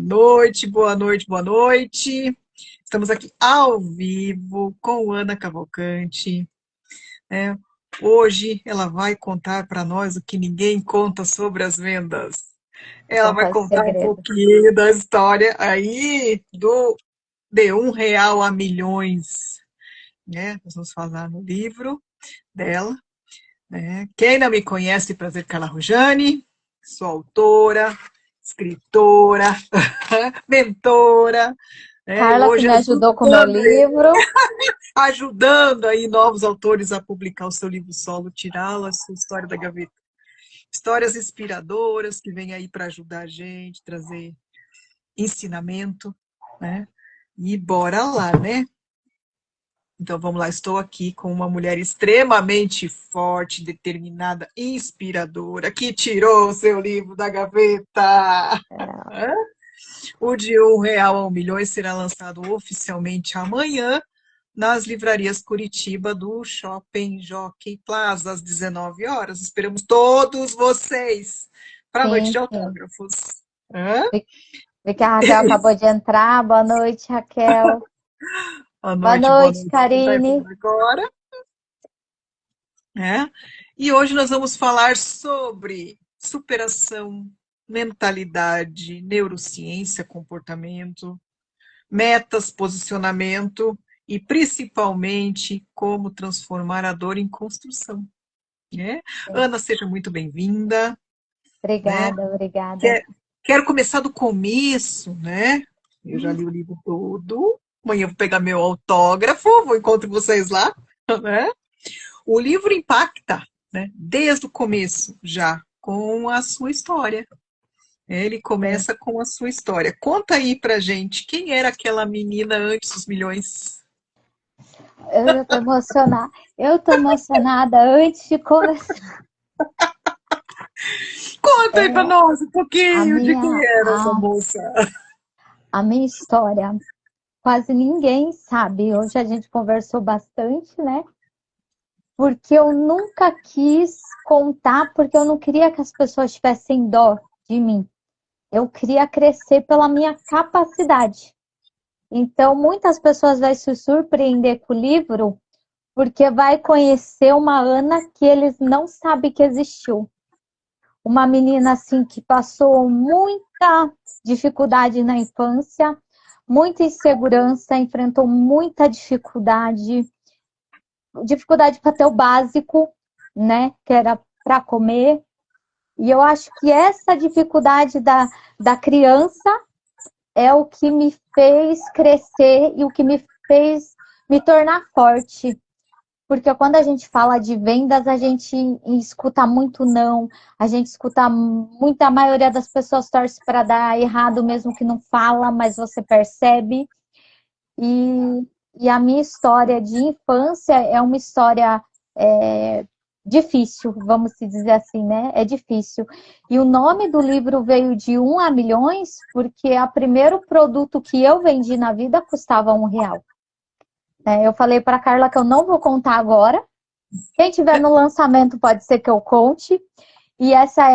Noite, boa noite, boa noite. Estamos aqui ao vivo com Ana Cavalcante, né? Hoje ela vai contar para nós o que ninguém conta sobre as vendas. Vou Ela vai contar o contar um segredo. pouquinho da história aí de R$ 1 a milhões, né? Nós vamos falar no livro dela, né? Quem não me conhece, prazer, Carla Rujani, sou autora, escritora, mentora, né? Carla que Hoje me ajudou com o meu livro. ajudando aí novos autores a publicar o seu livro solo, tirá-la, a sua história da gaveta. Histórias inspiradoras que vêm aí para ajudar a gente, trazer ensinamento, né? E bora lá, né? Então vamos lá, estou aqui com uma mulher extremamente forte, determinada, inspiradora, que tirou o seu livro da gaveta. É, O de R$ 1 a 1 milhões será lançado oficialmente amanhã nas livrarias Curitiba do Shopping Jockey Plaza, às 19 horas. Esperamos todos vocês para a noite sim, de sim. autógrafos. Hã? Vi que a Raquel acabou de entrar. Boa noite, Raquel. Boa Boa noite, noite. Quem está Karine. entrando agora, né? E hoje nós vamos falar sobre superação, mentalidade, neurociência, comportamento, metas, posicionamento e principalmente como transformar a dor em construção, né? Ana, seja muito bem-vinda, né? Obrigada, obrigada. Quer- Quero começar do começo, né? Eu já li o livro todo. Amanhã eu vou pegar meu autógrafo, vou encontrar vocês lá, né? O livro impacta, né? Desde o começo já com a sua história. Ele Sim. começa com a sua história. Conta aí pra gente, quem era aquela menina antes dos milhões? Eu já tô emocionada. Eu tô emocionada antes de começar. Conta aí pra É, nós um a pouquinho de quem minha, era essa a, moça. a minha história, quase ninguém sabe. Hoje a gente conversou bastante, né? Porque eu nunca quis contar, porque eu não queria que as pessoas tivessem dó de mim. Eu queria crescer pela minha capacidade. Então, muitas pessoas vão se surpreender com o livro, porque vai conhecer uma Ana que eles não sabem que existiu. Uma menina assim que passou muita dificuldade na infância, muita insegurança, enfrentou muita dificuldade para ter o básico, né, que era para comer. E eu acho que essa dificuldade da criança é o que me fez crescer e o que me fez me tornar forte. Porque quando a gente fala de vendas, a gente escuta muito não, a gente escuta muito, a maioria das pessoas torce para dar errado, mesmo que não fala, mas você percebe. E a minha história de infância é uma história difícil, vamos se dizer assim, né? É difícil. E o nome do livro veio de 1 a milhões, porque o primeiro produto que eu vendi na vida custava R$ 1. Eu falei para Carla que eu não vou contar agora. Quem tiver no lançamento pode ser que eu conte. E essa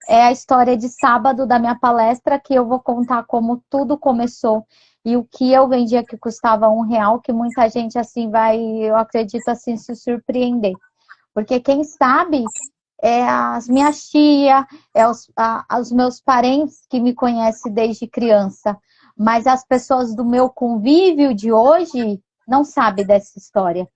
é a história de sábado da minha palestra, que eu vou contar como tudo começou e o que eu vendia que custava R$ 1, que muita gente assim vai, eu acredito assim, se surpreender. Porque quem sabe é as minhas tia, os meus parentes que me conhecem desde criança. Mas as pessoas do meu convívio de hoje não sabem dessa história.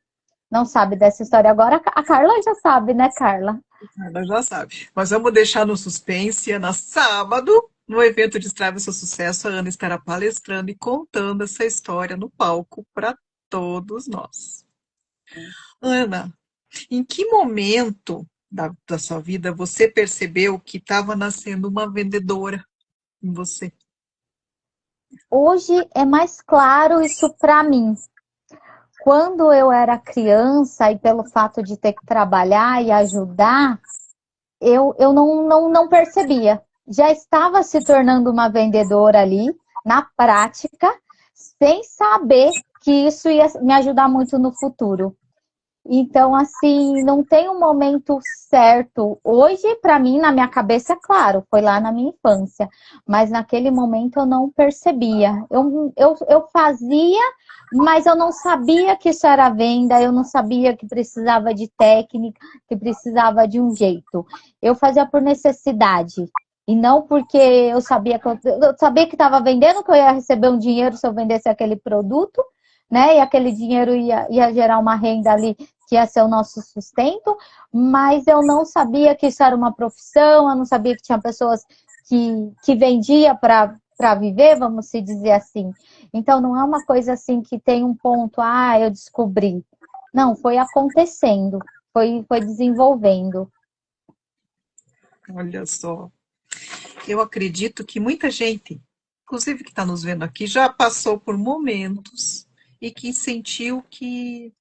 Não sabe dessa história. Agora a Carla já sabe, né, Carla? Ela já sabe. Mas vamos deixar no suspense. Na sábado, no evento Destrave o Seu Sucesso, a Ana estará palestrando e contando essa história no palco para todos nós. Ana, em que momento da sua vida você percebeu que estava nascendo uma vendedora em você? Hoje é mais claro isso para mim. Quando eu era criança e pelo fato de ter que trabalhar e ajudar, eu não percebia. Já estava se tornando uma vendedora ali, na prática, sem saber que isso ia me ajudar muito no futuro. Então, assim, não tem um momento certo. Hoje, para mim, na minha cabeça, é claro, foi lá na minha infância. Mas naquele momento eu não percebia. Eu fazia, mas eu não sabia que isso era venda, eu não sabia que precisava de técnica, que precisava de um jeito. Eu fazia por necessidade. E não porque eu sabia que estava vendendo, que eu ia receber um dinheiro se eu vendesse aquele produto, né? E aquele dinheiro ia gerar uma renda ali que ia ser o nosso sustento, mas eu não sabia que isso era uma profissão, eu não sabia que tinha pessoas que vendia para viver, vamos se dizer assim. Então não é uma coisa assim que tem um ponto, eu descobri. Não, foi acontecendo, foi desenvolvendo. Olha só. Eu acredito que muita gente, inclusive que está nos vendo aqui, já passou por momentos e que sentiu que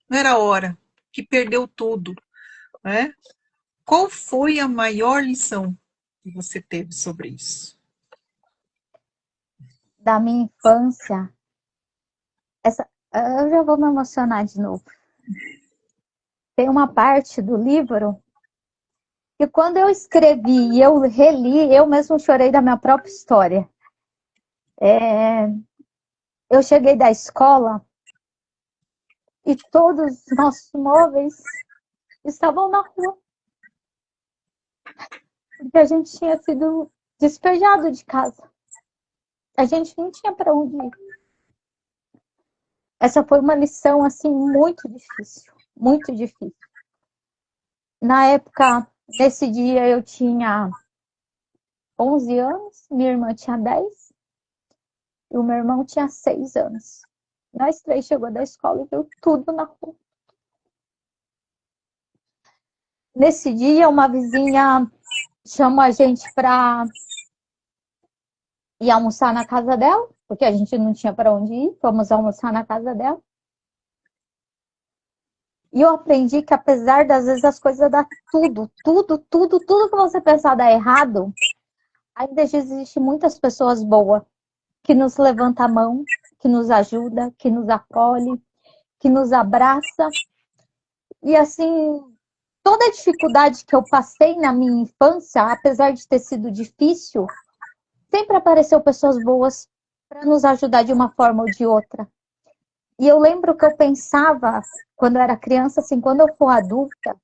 não era hora, que perdeu tudo, né? Qual foi a maior lição que você teve sobre isso? Da minha infância, eu já vou me emocionar de novo. Tem uma parte do livro que quando eu escrevi e eu reli, eu mesmo chorei da minha própria história. É, eu cheguei da escola e todos os nossos móveis estavam na rua, porque a gente tinha sido despejado de casa. A gente não tinha para onde ir. Essa foi uma lição assim muito difícil, muito difícil. Na época, nesse dia eu tinha 11 anos, minha irmã tinha 10 e o meu irmão tinha 6 anos. Nós três chegou da escola e viu tudo na rua. Nesse dia, uma vizinha chamou a gente para ir almoçar na casa dela, porque a gente não tinha para onde ir, fomos almoçar na casa dela. E eu aprendi que apesar das vezes as coisas dar tudo que você pensar dar errado, ainda existe muitas pessoas boas que nos levanta a mão, que nos ajuda, que nos acolhe, que nos abraça. E assim, toda a dificuldade que eu passei na minha infância, apesar de ter sido difícil, sempre apareceu pessoas boas para nos ajudar de uma forma ou de outra. E eu lembro que eu pensava, quando eu era criança, assim, quando eu for adulta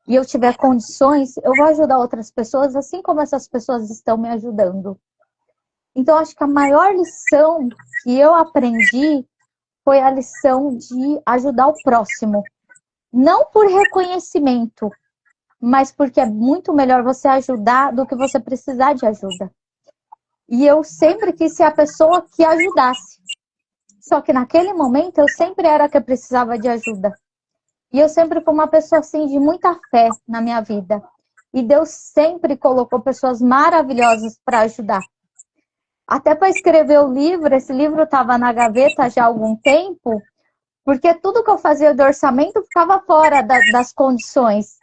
e eu tiver condições, eu vou ajudar outras pessoas, assim como essas pessoas estão me ajudando. Então, acho que a maior lição que eu aprendi foi a lição de ajudar o próximo. Não por reconhecimento, mas porque é muito melhor você ajudar do que você precisar de ajuda. E eu sempre quis ser a pessoa que ajudasse. Só que naquele momento eu sempre era a que precisava de ajuda. E eu sempre fui uma pessoa assim de muita fé na minha vida. E Deus sempre colocou pessoas maravilhosas para ajudar. Até para escrever o livro, esse livro estava na gaveta já há algum tempo, porque tudo que eu fazia do orçamento ficava fora das condições.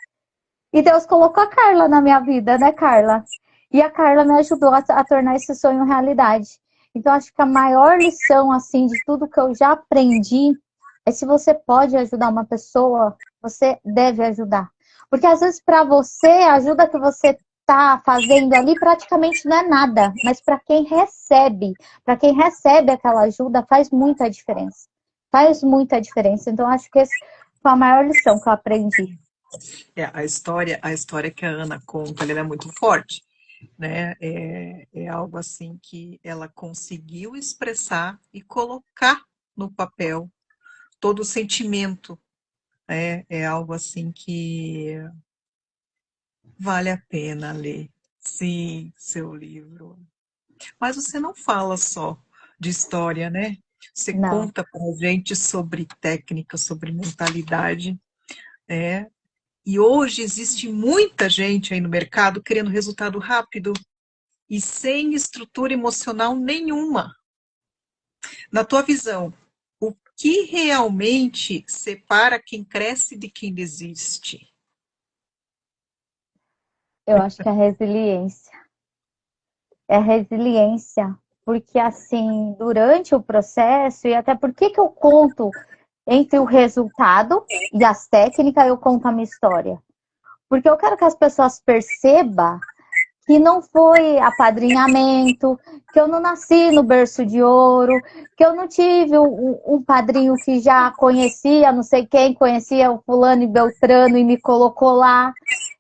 E Deus colocou a Carla na minha vida, né, Carla? E a Carla me ajudou a tornar esse sonho realidade. Então, acho que a maior lição, assim, de tudo que eu já aprendi é se você pode ajudar uma pessoa, você deve ajudar. Porque, às vezes, para você, a ajuda que você está fazendo ali praticamente não é nada. Mas para quem recebe aquela ajuda, faz muita diferença. Faz muita diferença. Então, acho que essa foi a maior lição que eu aprendi. A história que a Ana conta, ela é muito forte, né? É algo assim que ela conseguiu expressar e colocar no papel todo o sentimento. É algo assim que vale a pena ler. Sim, seu livro. Mas você não fala só de história, né? Você Não. conta para a gente sobre técnica, sobre mentalidade, né? E hoje existe muita gente aí no mercado querendo resultado rápido e sem estrutura emocional nenhuma. Na tua visão, o que realmente separa quem cresce de quem desiste? Eu acho que é resiliência. É resiliência. Porque, assim, durante o processo, e até por que eu conto entre o resultado e as técnicas, eu conto a minha história. Porque eu quero que as pessoas percebam que não foi apadrinhamento, que eu não nasci no berço de ouro, que eu não tive um padrinho que já conhecia, não sei quem, conhecia o fulano e beltrano e me colocou lá,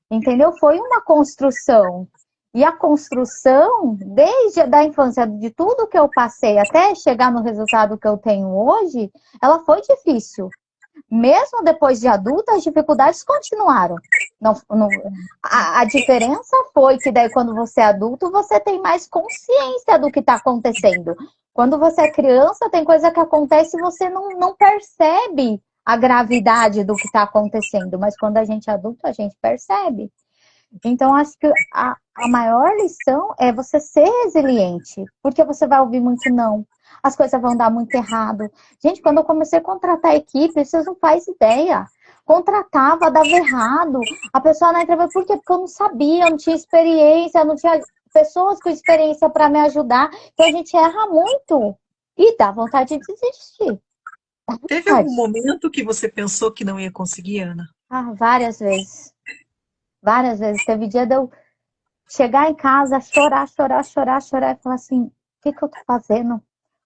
entendeu? Foi uma construção. E a construção, desde a infância, de tudo que eu passei até chegar no resultado que eu tenho hoje, ela foi difícil. Mesmo depois de adulta, as dificuldades continuaram. A diferença foi que daí quando você é adulto, você tem mais consciência do que está acontecendo. Quando você é criança, tem coisa que acontece e você não percebe a gravidade do que está acontecendo. Mas quando a gente é adulto, a gente percebe. Então, acho que a maior lição é você ser resiliente, porque você vai ouvir muito não. As coisas vão dar muito errado. Gente, quando eu comecei a contratar a equipe, vocês não fazem ideia. Contratava, dava errado. A pessoa na entrevista, por quê? Porque eu não sabia, eu não tinha experiência, não tinha pessoas com experiência para me ajudar. Então, a gente erra muito. E dá vontade de desistir. Dá Teve vontade. algum momento que você pensou que não ia conseguir, Ana? Várias vezes. Várias vezes. Teve dia de eu chegar em casa, chorar e falar assim, o que eu tô fazendo?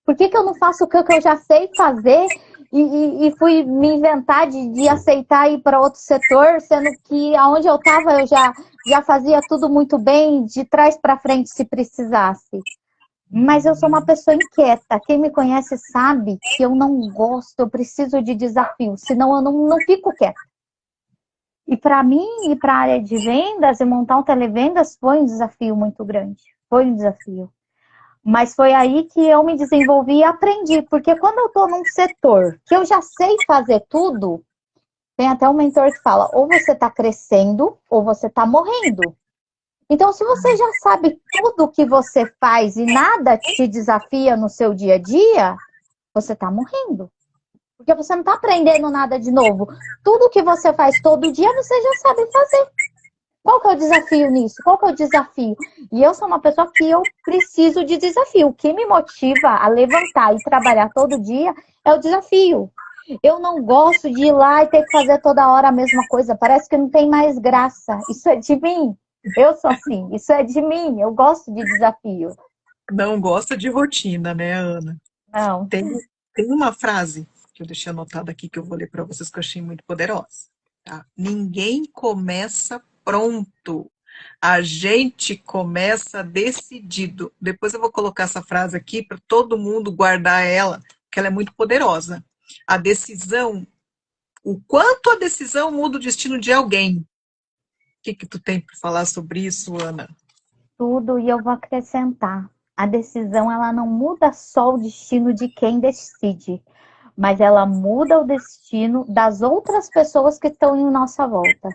Por que eu não faço o que eu já sei fazer e fui me inventar de aceitar ir para outro setor, sendo que aonde eu estava eu já fazia tudo muito bem, de trás para frente se precisasse. Mas eu sou uma pessoa inquieta. Quem me conhece sabe que eu não gosto, eu preciso de desafio, senão eu não fico quieta. E para mim, ir para a área de vendas e montar um televendas foi um desafio muito grande. Foi um desafio. Mas foi aí que eu me desenvolvi e aprendi. Porque quando eu estou num setor que eu já sei fazer tudo, tem até um mentor que fala, ou você está crescendo, ou você está morrendo. Então, se você já sabe tudo que você faz e nada te desafia no seu dia a dia, você está morrendo. Porque você não está aprendendo nada de novo. Tudo que você faz todo dia, você já sabe fazer. Qual que é o desafio nisso? Qual que é o desafio? E eu sou uma pessoa que eu preciso de desafio. O que me motiva a levantar e trabalhar todo dia é o desafio. Eu não gosto de ir lá e ter que fazer toda hora a mesma coisa. Parece que não tem mais graça. Isso é de mim. Eu sou assim. Isso é de mim. Eu gosto de desafio. Não gosta de rotina, né, Ana? Não. Tem uma frase que eu deixei anotada aqui que eu vou ler para vocês que eu achei muito poderosa. Tá? Ninguém começa pronto. A gente começa decidido. Depois eu vou colocar essa frase aqui para todo mundo guardar ela, porque ela é muito poderosa. A decisão, o quanto a decisão muda o destino de alguém. O que tu tem para falar sobre isso, Ana? Tudo, e eu vou acrescentar. A decisão, ela não muda só o destino de quem decide, mas ela muda o destino das outras pessoas que estão em nossa volta.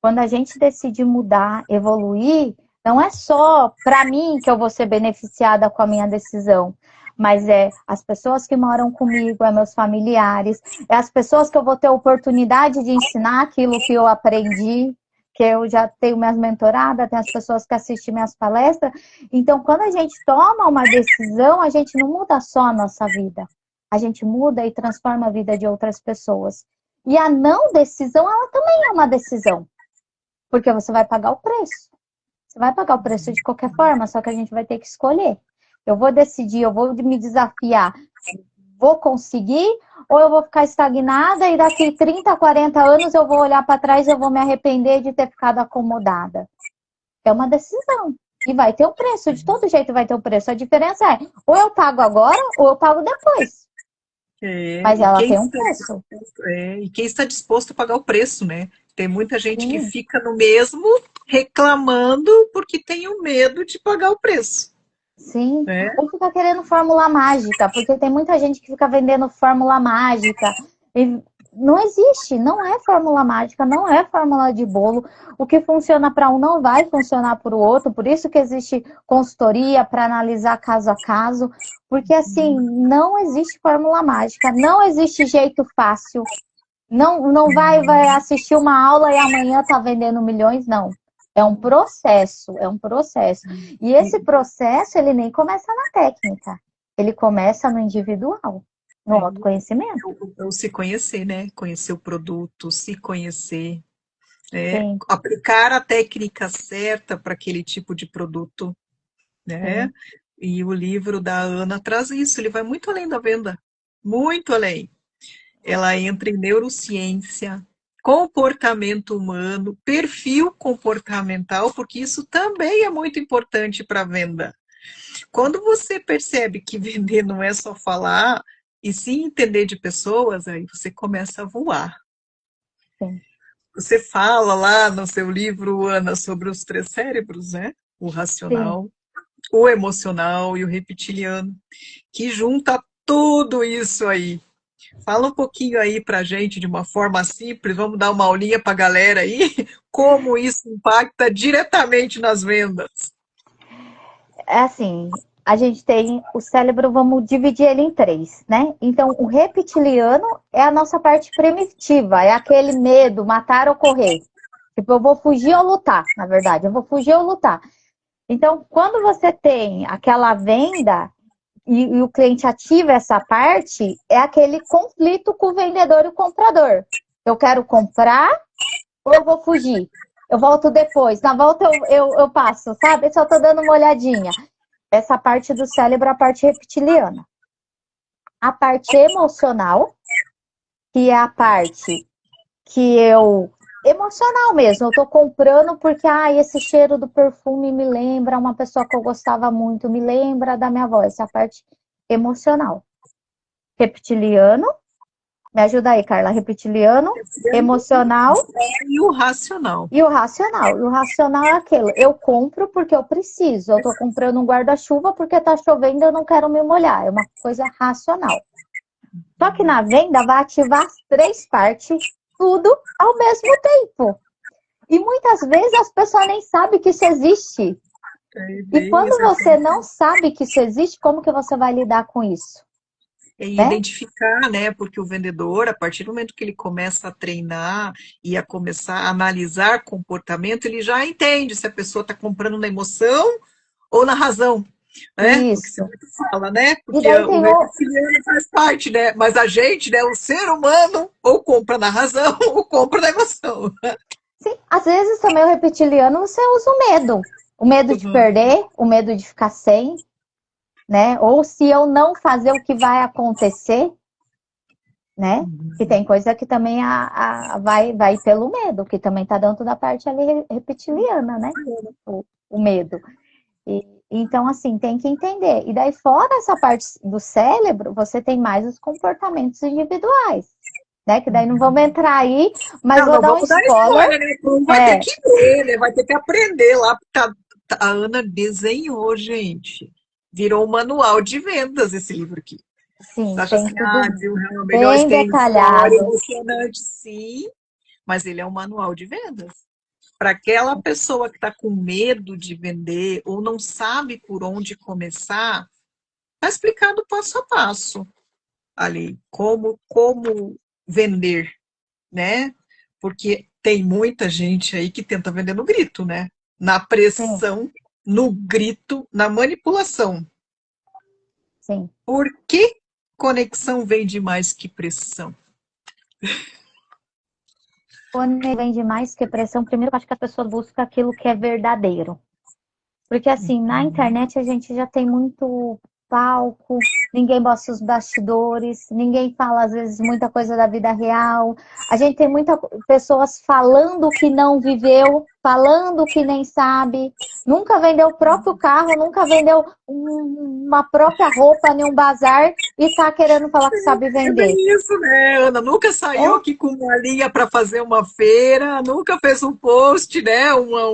Quando a gente decide mudar, evoluir, não é só para mim que eu vou ser beneficiada com a minha decisão, mas é as pessoas que moram comigo, é meus familiares, é as pessoas que eu vou ter oportunidade de ensinar aquilo que eu aprendi, que eu já tenho minhas mentoradas, tem as pessoas que assistem minhas palestras. Então, quando a gente toma uma decisão, a gente não muda só a nossa vida, a gente muda e transforma a vida de outras pessoas. E a não decisão, ela também é uma decisão. Porque você vai pagar o preço. Você vai pagar o preço de qualquer forma, só que a gente vai ter que escolher. Eu vou decidir, eu vou me desafiar, vou conseguir, ou eu vou ficar estagnada e daqui 30, 40 anos eu vou olhar para trás e eu vou me arrepender de ter ficado acomodada. É uma decisão. E vai ter o preço, de todo jeito vai ter o preço. A diferença é, ou eu pago agora, ou eu pago depois. Mas ela tem um preço. E quem está disposto a pagar o preço, né? Tem muita gente que Sim. fica no mesmo reclamando porque tem o medo de pagar o preço. Sim, Né? ou fica querendo fórmula mágica, porque tem muita gente que fica vendendo fórmula mágica. E não existe, não é fórmula mágica, não é fórmula de bolo. O que funciona para um não vai funcionar para o outro, por isso que existe consultoria para analisar caso a caso, porque assim, não existe fórmula mágica, não existe jeito fácil. Não vai assistir uma aula e amanhã tá vendendo milhões, não. É um processo, é um processo. E esse processo, ele nem começa na técnica, ele começa no individual. no autoconhecimento. Ou se conhecer, né? Conhecer o produto, se conhecer, né? Sim, Aplicar a técnica certa para aquele tipo de produto, né? sim, E o livro da Ana traz isso, ele vai muito além da venda, muito além. Ela entra em neurociência, comportamento humano, perfil comportamental, porque isso também é muito importante para a venda. Quando você percebe que vender não é só falar, e sim entender de pessoas, aí você começa a voar. sim, Você fala lá no seu livro, Ana, sobre os três cérebros, né? O sim. racional, o emocional e o reptiliano, que junta tudo isso aí. Fala um pouquinho aí pra gente de uma forma simples, vamos dar uma aulinha pra galera aí, como isso impacta diretamente nas vendas. É assim, a gente tem o cérebro, vamos dividir ele em três, né? Então, o reptiliano é a nossa parte primitiva, é aquele medo, matar ou correr. Tipo, eu vou fugir ou lutar, na verdade, eu vou fugir ou lutar. Então, quando você tem aquela venda e o cliente ativa essa parte, é aquele conflito com o vendedor e o comprador. Eu quero comprar ou eu vou fugir? Eu volto depois. Na volta eu passo, sabe? Só tô dando uma olhadinha. Essa parte do cérebro é a parte reptiliana. A parte emocional, que é a parte que eu. Emocional mesmo, eu tô comprando porque esse cheiro do perfume me lembra uma pessoa que eu gostava muito, me lembra da minha avó. Essa é a parte emocional. Reptiliano, me ajuda aí, Carla. Reptiliano, emocional E o racional. e o racional. E o racional é aquilo, eu compro porque eu preciso. Eu tô comprando um guarda-chuva porque tá chovendo e eu não quero me molhar. É uma coisa racional. Só que na venda vai ativar as três partes, tudo ao mesmo tempo. E muitas vezes as pessoas nem sabem que isso existe. É E bem quando isso. você não sabe que isso existe, como que você vai lidar com isso? É Né? identificar, né? Porque o vendedor, a partir do momento que ele começa a treinar e a começar a analisar comportamento, ele já entende se a pessoa está comprando na emoção ou na razão, né? O que você Isso. muito fala, né? E Porque daí o tem o. reptiliano faz parte, né? Mas a gente, né? O ser humano, ou compra na razão ou compra na emoção. Sim, às vezes também o reptiliano você usa o medo. O medo de Uhum. perder, o medo de ficar sem, né? Ou se eu não fazer o que vai acontecer, né? Que tem coisa que também vai pelo medo, que também tá dentro da parte ali reptiliana, né? O medo. Então, assim, tem que entender. E daí, fora essa parte do cérebro, você tem mais os comportamentos individuais, né? Que daí não vamos entrar aí, mas Não, vou não dar um vamos dar spoiler. spoiler, né? Tu vai ter É, que ler, né? Vai ter que aprender lá. A Ana desenhou, gente. Virou um manual de vendas esse livro aqui. Você sim, acha tem assim, tudo viu, melhor bem tem história detalhado. emocionante, sim, mas ele é um manual de vendas. Para aquela pessoa que está com medo de vender ou não sabe por onde começar, está explicado passo a passo ali, como vender, né? Porque tem muita gente aí que tenta vender no grito, né? Na Sim, pressão, no grito, na manipulação. sim. Por que conexão vende mais que pressão? Quando vende mais que pressão, primeiro eu acho que a pessoa busca aquilo que é verdadeiro. Porque assim, na internet a gente já tem muito palco, ninguém mostra os bastidores, ninguém fala às vezes muita coisa da vida real. A gente tem muitas pessoas falando que não viveu, falando que nem sabe. Nunca vendeu o próprio carro, nunca vendeu uma própria roupa em um bazar e tá querendo falar que sabe É vender. bem isso, né, Ana? Nunca saiu É, aqui com uma linha para fazer uma feira, nunca fez um post, né?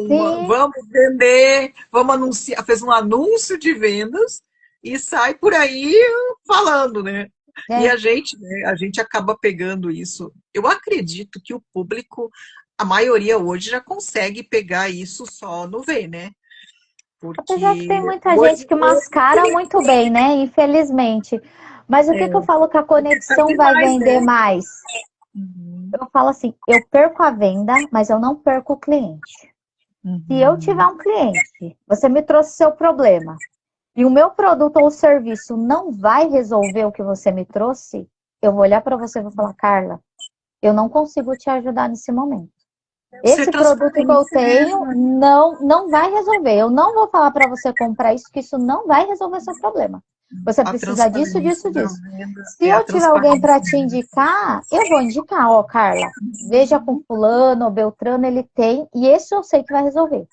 sim, Vamos vender, vamos anunciar, fez um anúncio de vendas e sai por aí falando, né? E é. a gente acaba pegando isso. Eu acredito que o público, a maioria hoje já consegue pegar isso só no ver, né? Apesar que Porque tem muita gente hoje, que mascara muito bem, né? Infelizmente. Mas o que que eu falo que a tá conexão vai demais, vender né? mais? Uhum, Eu falo assim, eu perco a venda, mas eu não perco o cliente. Se eu tiver uhum, um cliente, você me trouxe seu problema, e o meu produto ou serviço não vai resolver o que você me trouxe, eu vou olhar para você e vou falar, Carla, eu não consigo te ajudar nesse momento. Ser Esse produto que eu transparente tenho mesmo. não vai resolver. Eu não vou falar para você comprar isso, que isso não vai resolver seu problema. Você A precisa disso, transparência disso, da disso. venda Se é a eu tiver alguém para transparência. te indicar, eu vou indicar, ó, Carla, veja com fulano ou Beltrano, ele tem, e esse eu sei que vai resolver.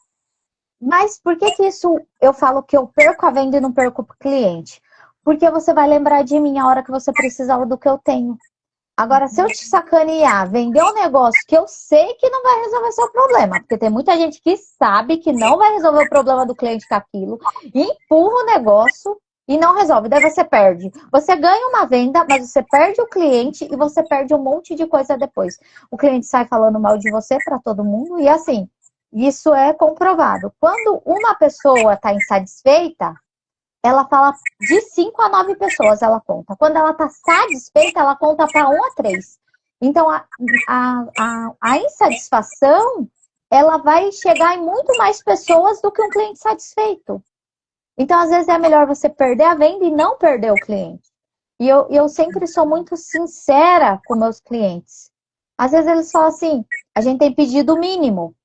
Mas por que que isso eu falo que eu perco a venda e não perco o cliente? Porque você vai lembrar de mim a hora que você precisava do que eu tenho. Agora, se eu te sacanear, vender um negócio que eu sei que não vai resolver seu problema, porque tem muita gente que sabe que não vai resolver o problema do cliente com aquilo, empurra o negócio e não resolve, daí você perde. Você ganha uma venda, mas você perde o cliente e você perde um monte de coisa depois. O cliente sai falando mal de você para todo mundo e assim, isso é comprovado. Quando uma pessoa está insatisfeita, ela fala de 5 a 9 pessoas, ela conta. Quando ela está satisfeita, ela conta para 1 a 3. Então, a insatisfação, ela vai chegar em muito mais pessoas do que um cliente satisfeito. Então, às vezes, é melhor você perder a venda e não perder o cliente. E eu sempre sou muito sincera com meus clientes. Às vezes, eles falam assim, a gente tem pedido mínimo.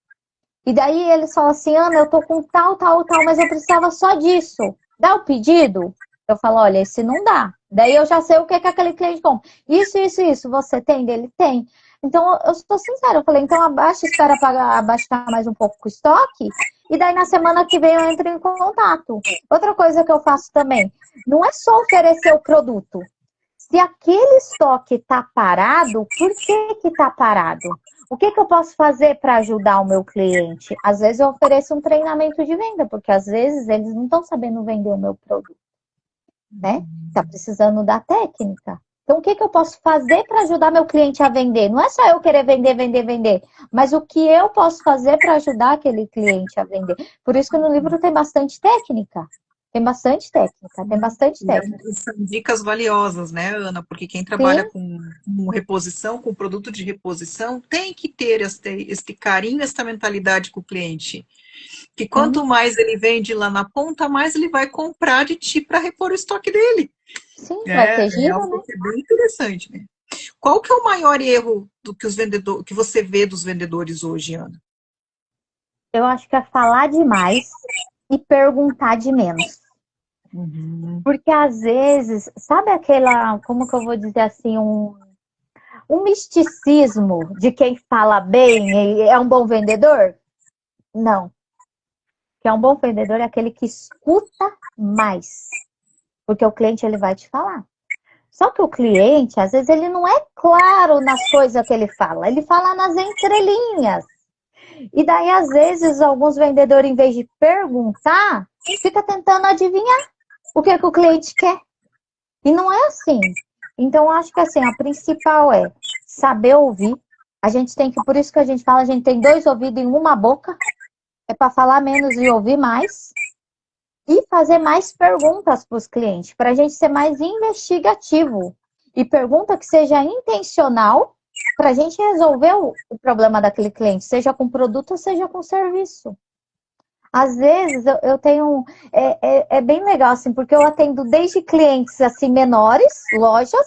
E daí eles falam assim, Ana, eu tô com tal, tal, tal, mas eu precisava só disso. Dá o pedido? Eu falo, olha, esse não dá. Daí eu já sei o que que aquele cliente compra. Isso, você tem? Dele tem. Então eu sou sincera, eu falei, então abaixa, espera para abaixar mais um pouco o estoque, e daí na semana que vem eu entro em contato. Outra coisa que eu faço também, não é só oferecer o produto. Se aquele estoque está parado, por que que está parado? O que que eu posso fazer para ajudar o meu cliente? Às vezes eu ofereço um treinamento de venda, porque às vezes eles não estão sabendo vender o meu produto, né? Está precisando da técnica. Então, o que que eu posso fazer para ajudar meu cliente a vender? Não é só eu querer vender, vender, vender, mas o que eu posso fazer para ajudar aquele cliente a vender. Por isso que no livro tem bastante técnica. Tem bastante técnica, tem bastante técnica. São dicas valiosas, né, Ana? Porque quem trabalha Sim. com reposição, com produto de reposição, tem que ter este carinho, esta mentalidade com o cliente. Que quanto Sim, mais ele vende lá na ponta, mais ele vai comprar de ti para repor o estoque dele. sim, vai ter É giro, algo né? que é bem interessante, né? Qual que é o maior erro do que os vendedores, que você vê dos vendedores hoje, Ana? Eu acho que é falar demais e perguntar de menos. Uhum. Porque às vezes, sabe aquela, como que eu vou dizer assim, um misticismo de quem fala bem e é um bom vendedor? Não. Que é um bom vendedor é aquele que escuta mais. Porque o cliente ele vai te falar. Só que o cliente, às vezes, ele não é claro nas coisas que ele fala nas entrelinhas. E daí, às vezes, alguns vendedores, em vez de perguntar, fica tentando adivinhar o que o cliente quer. E não é assim. Então, acho que assim, a principal é saber ouvir. A gente tem que, por isso que a gente fala, a gente tem 2 ouvidos em uma boca, é para falar menos e ouvir mais. E fazer mais perguntas para os clientes, para a gente ser mais investigativo. E pergunta que seja intencional para a gente resolver o problema daquele cliente, seja com produto ou seja com serviço. Às vezes eu tenho. É bem legal, assim, porque eu atendo desde clientes assim menores, lojas,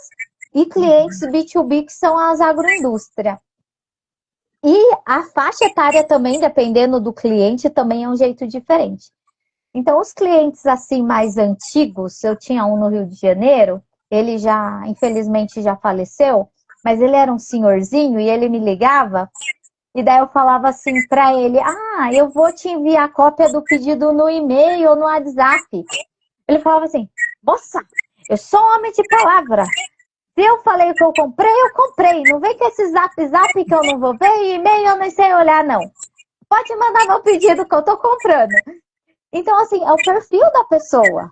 e clientes B2B, que são as agroindústria. E a faixa etária também, dependendo do cliente, também é um jeito diferente. Então, os clientes assim mais antigos, eu tinha um no Rio de Janeiro, ele já, infelizmente, já faleceu, mas ele era um senhorzinho e ele me ligava. E daí eu falava assim para ele: ah, eu vou te enviar a cópia do pedido no e-mail ou no WhatsApp. Ele falava assim: moça, eu sou homem de palavra. Se eu falei que eu comprei, eu comprei. Não vem com esse zap que eu não vou ver e e-mail eu nem sei olhar, não. Pode mandar meu pedido que eu tô comprando. Então, assim, é o perfil da pessoa.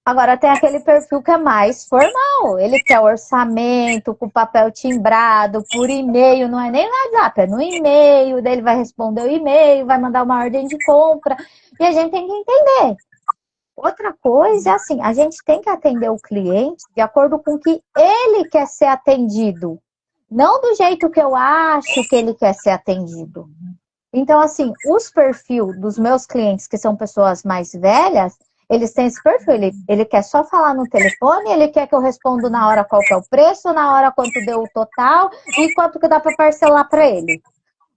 Agora tem aquele perfil que é mais formal. Ele quer orçamento, com papel timbrado, por e-mail, não é nem no WhatsApp, é no e-mail, daí ele vai responder o e-mail, vai mandar uma ordem de compra, e a gente tem que entender. Outra coisa é assim, a gente tem que atender o cliente de acordo com o que ele quer ser atendido, não do jeito que eu acho que ele quer ser atendido. Então, assim, os perfis dos meus clientes, que são pessoas mais velhas, Eles têm esse perfil, ele quer só falar no telefone, ele quer que eu responda na hora qual que é o preço, na hora quanto deu o total e quanto que dá para parcelar para ele.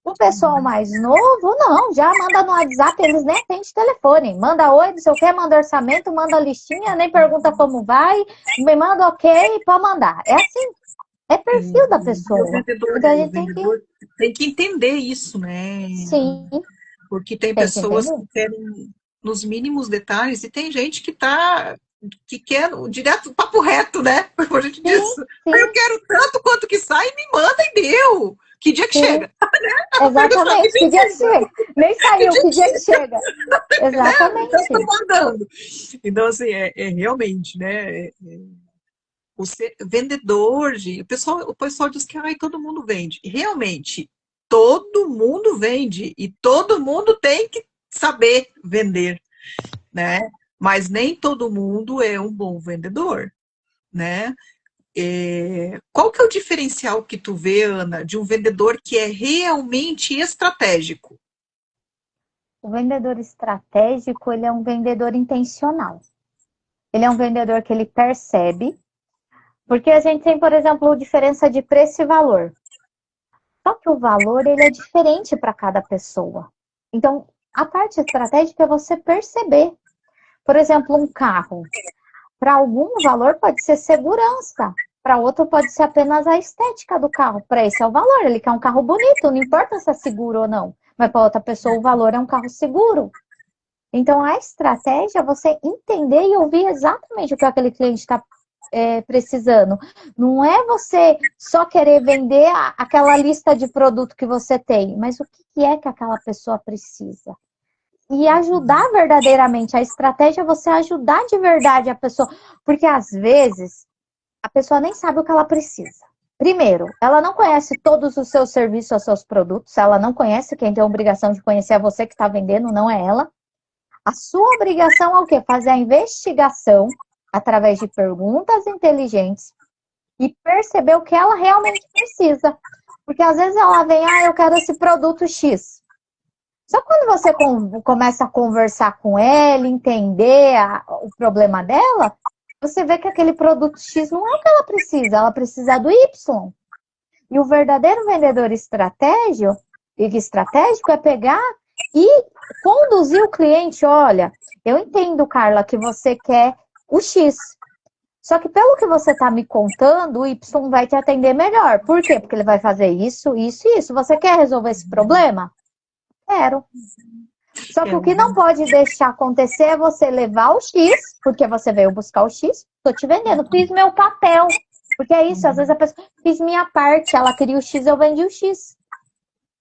O pessoal mais novo, não, já manda no WhatsApp, eles nem atendem telefone. Manda oi, não sei o que, manda orçamento, manda listinha, nem pergunta como vai, me manda ok, pode mandar. É assim, é perfil da pessoa. Então a gente tem que entender isso, né? Sim, Porque tem tem que pessoas entender. que querem nos mínimos detalhes e tem gente que quer direto, papo reto, né? Como a gente Sim, diz. Eu sim, quero tanto quanto que sai, me manda e deu. Que dia que sim. chega? Pergunta pra mim, Exatamente, que dia que chega? Nem que saiu, dia que que dia que chega, chega? né? Então, Exatamente. estou mandando. Então, assim, é realmente, né? Vendedor, o pessoal diz que ai, todo mundo vende. Realmente, todo mundo vende e todo mundo tem que saber vender, né? Mas nem todo mundo é um bom vendedor, né? Qual que é o diferencial que tu vê, Ana, de um vendedor que é realmente estratégico? O vendedor estratégico, ele é um vendedor intencional. Ele é um vendedor que ele percebe, porque a gente tem, por exemplo, diferença de preço e valor. Só que o valor, ele é diferente para cada pessoa. Então, a parte estratégica é você perceber. Por exemplo, um carro. Para algum, o valor pode ser segurança. Para outro, pode ser apenas a estética do carro. Para esse é o valor. Ele quer um carro bonito, não importa se é seguro ou não. Mas para outra pessoa, o valor é um carro seguro. Então, a estratégia é você entender e ouvir exatamente o que aquele cliente está precisando. Não é você só querer vender aquela lista de produto que você tem, mas o que é que aquela pessoa precisa. E ajudar verdadeiramente. A estratégia é você ajudar de verdade a pessoa. Porque às vezes a pessoa nem sabe o que ela precisa. Primeiro, ela não conhece todos os seus serviços, os seus produtos. Ela não conhece, quem tem a obrigação de conhecer é você que está vendendo, não é ela. A sua obrigação é o quê? Fazer a investigação através de perguntas inteligentes e perceber o que ela realmente precisa. Porque às vezes ela vem, eu quero esse produto X. Só quando você começa a conversar com ela, entender o problema dela, você vê que aquele produto X não é o que ela precisa do Y. E o verdadeiro vendedor estratégico é pegar e conduzir o cliente. Olha, eu entendo, Carla, que você quer o X. Só que pelo que você está me contando, o Y vai te atender melhor. Por quê? Porque ele vai fazer isso, isso e isso. Você quer resolver esse problema? Quero. Só que o que não pode deixar acontecer é você levar o X, porque você veio buscar o X, tô te vendendo, fiz meu papel. Porque é isso, às vezes a pessoa, fiz minha parte, ela queria o X, eu vendi o X.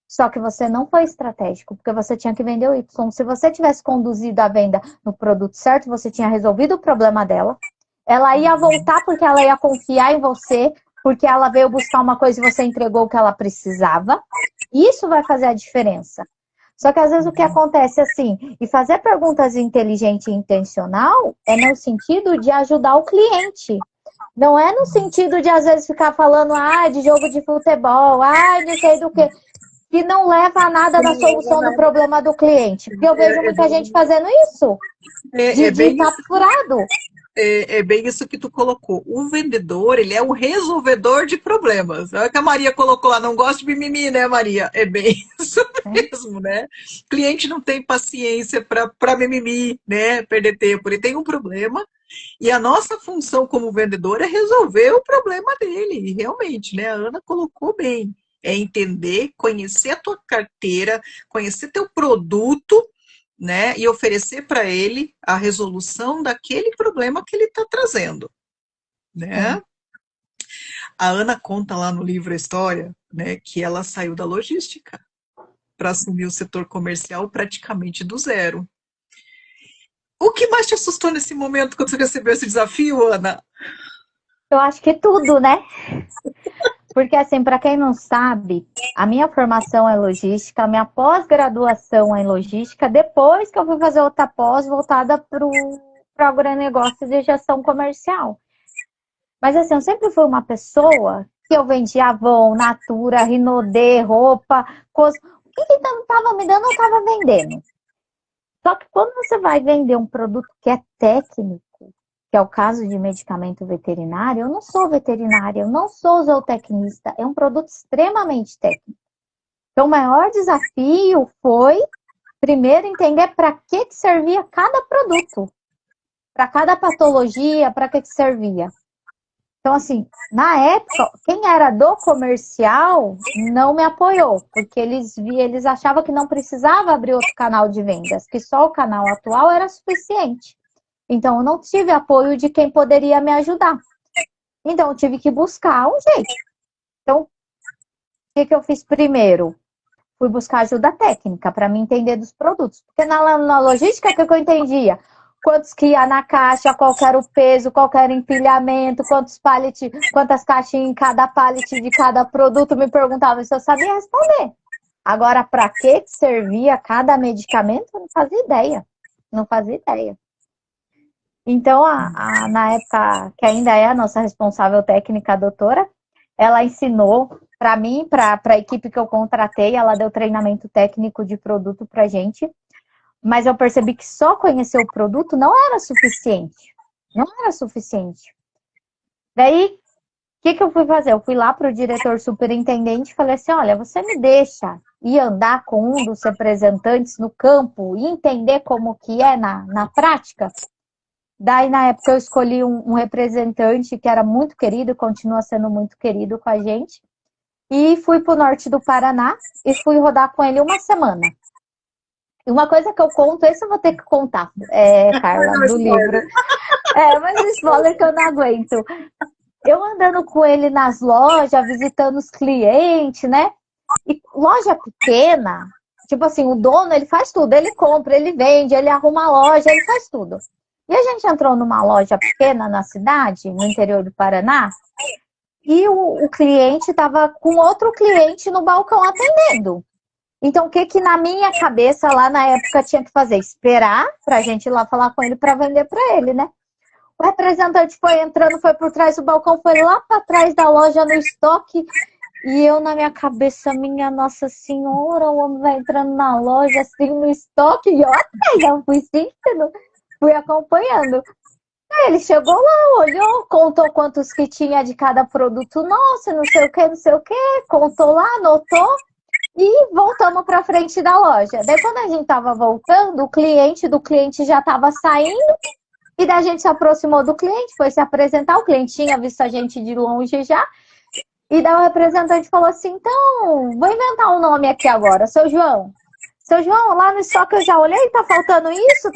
Só que você não foi estratégico, porque você tinha que vender o Y. Se você tivesse conduzido a venda no produto certo, você tinha resolvido o problema dela. Ela ia voltar porque ela ia confiar em você, porque ela veio buscar uma coisa e você entregou o que ela precisava. Isso vai fazer a diferença. Só que às vezes o que acontece assim, e fazer perguntas inteligente e intencional é no sentido de ajudar o cliente. Não é no sentido de às vezes ficar falando, de jogo de futebol, não sei do que não leva a nada da solução do problema do cliente. Porque eu vejo muita gente fazendo isso, de papo furado. É bem isso que tu colocou. O vendedor, ele é um resolvedor de problemas. É o que a Maria colocou lá, não gosta de mimimi, né, Maria? É bem isso mesmo, né? O cliente não tem paciência para mimimi, né? Perder tempo. Ele tem um problema e a nossa função como vendedor é resolver o problema dele. E realmente, né? A Ana colocou bem. É entender, conhecer a tua carteira, conhecer teu produto, né, e oferecer para ele a resolução daquele problema que ele está trazendo, né? A Ana conta lá no livro a história, né, que ela saiu da logística para assumir o setor comercial praticamente do zero. O que mais te assustou nesse momento quando você recebeu esse desafio, Ana? Eu acho que tudo, né? Porque, assim, para quem não sabe, a minha formação é logística, a minha pós-graduação é em logística, depois que eu fui fazer outra pós voltada para o agronegócio de gestão comercial. Mas, assim, eu sempre fui uma pessoa que eu vendia Avon, Natura, Rinodê, roupa, coisa. O que estava me dando, eu estava vendendo. Só que quando você vai vender um produto que é técnico, que é o caso de medicamento veterinário, eu não sou veterinária, eu não sou zootecnista, é um produto extremamente técnico. Então, o maior desafio foi, primeiro, entender para que servia cada produto, para cada patologia, para que servia. Então, assim, na época, quem era do comercial não me apoiou, porque eles achavam que não precisava abrir outro canal de vendas, que só o canal atual era suficiente. Então, eu não tive apoio de quem poderia me ajudar. Então, eu tive que buscar um jeito. Então, o que eu fiz primeiro? Fui buscar ajuda técnica para me entender dos produtos. Porque na logística, o que eu entendia? Quantos que ia na caixa, qual era o peso, qual era o empilhamento, quantas caixinhas em cada pallet de cada produto, me perguntavam se eu sabia responder. Agora, para que servia cada medicamento, eu não fazia ideia. Não fazia ideia. Então, na época, que ainda é a nossa responsável técnica, a doutora, ela ensinou para mim, para a equipe que eu contratei, ela deu treinamento técnico de produto para gente, mas eu percebi que só conhecer o produto não era suficiente. Não era suficiente. Daí, o que eu fui fazer? Eu fui lá para o diretor superintendente e falei assim, olha, você me deixa ir andar com um dos representantes no campo e entender como que é na prática? Daí, na época, eu escolhi um representante que era muito querido, continua sendo muito querido com a gente, e fui para o norte do Paraná e fui rodar com ele uma semana. E uma coisa que eu conto, esse eu vou ter que contar, Carla, do livro. Mas um spoiler que eu não aguento. Eu andando com ele nas lojas, visitando os clientes, né? E loja pequena, tipo assim, o dono, ele faz tudo. Ele compra, ele vende, ele arruma a loja, ele faz tudo. E a gente entrou numa loja pequena na cidade, no interior do Paraná, e o cliente estava com outro cliente no balcão atendendo. Então, o que na minha cabeça lá na época tinha que fazer? Esperar para a gente ir lá falar com ele para vender para ele, né? O representante foi entrando, foi por trás do balcão, foi lá para trás da loja no estoque. E eu na minha cabeça, minha Nossa Senhora, o homem vai entrando na loja assim no estoque. E eu até já fui sentindo, fui acompanhando. Aí ele chegou lá, olhou, contou quantos que tinha de cada produto nosso, não sei o que, contou lá, anotou. E voltamos para frente da loja. Daí, quando a gente estava voltando, o cliente do cliente já estava saindo. E daí a gente se aproximou do cliente, foi se apresentar. O cliente tinha visto a gente de longe já. E daí o representante falou assim, então, vou inventar um nome aqui agora, seu João. Seu João, lá no estoque eu já olhei, tá faltando isso,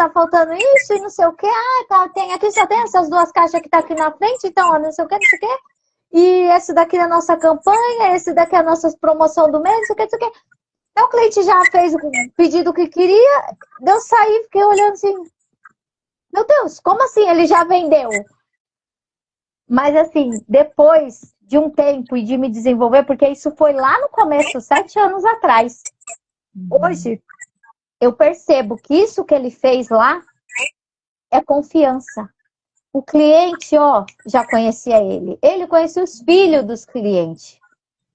e não sei o que. Tem aqui, só tem essas duas caixas que tá aqui na frente, então, ó, não sei o que. E esse daqui é a nossa campanha, esse daqui é a nossa promoção do mês, não sei o que. Então o cliente já fez o pedido que queria, eu saí, fiquei olhando assim, meu Deus, como assim ele já vendeu? Mas assim, depois de um tempo e de me desenvolver, porque isso foi lá no começo, 7 anos atrás. Hoje, eu percebo que isso que ele fez lá é confiança. O cliente, já conhecia ele. Ele conhecia os filhos dos clientes.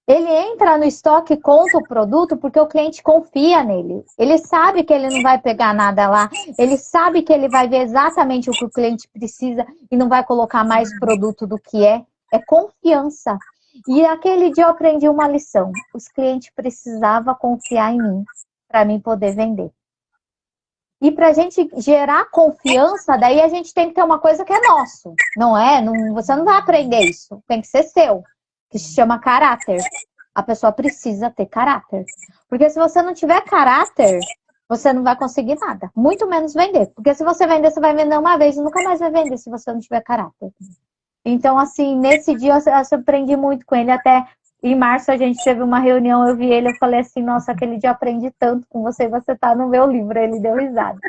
Ele entra no estoque e conta o produto porque o cliente confia nele. Ele sabe que ele não vai pegar nada lá. Ele sabe que ele vai ver exatamente o que o cliente precisa e não vai colocar mais produto do que é. É confiança. E aquele dia eu aprendi uma lição. Os clientes precisavam confiar em mim para mim poder vender. E para a gente gerar confiança, daí a gente tem que ter uma coisa que é nosso. Não é? Você não vai aprender isso. Tem que ser seu. Que se chama caráter. A pessoa precisa ter caráter. Porque se você não tiver caráter, você não vai conseguir nada. Muito menos vender. Porque se você vender, você vai vender uma vez e nunca mais vai vender se você não tiver caráter. Então, assim, nesse dia eu aprendi muito com ele. Até em março a gente teve uma reunião, eu vi ele, eu falei assim, nossa, aquele dia eu aprendi tanto com você, você tá no meu livro. Ele deu risada.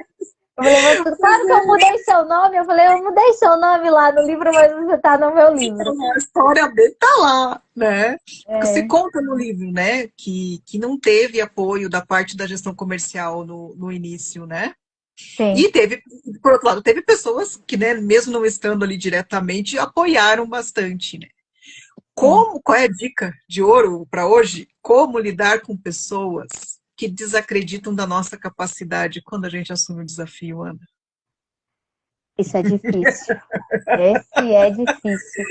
Eu falei, claro que eu mudei seu nome. Eu falei, eu mudei seu nome lá no livro, mas você tá no meu livro. A história dele tá lá, né? Você conta no livro, né? Que não teve apoio da parte da gestão comercial no início, né? Sim. E teve, por outro lado, teve pessoas que, né, mesmo não estando ali diretamente, apoiaram bastante, né? Qual é a dica de ouro para hoje? Como lidar com pessoas que desacreditam da nossa capacidade quando a gente assume o desafio, Ana? Isso é difícil. Esse é difícil.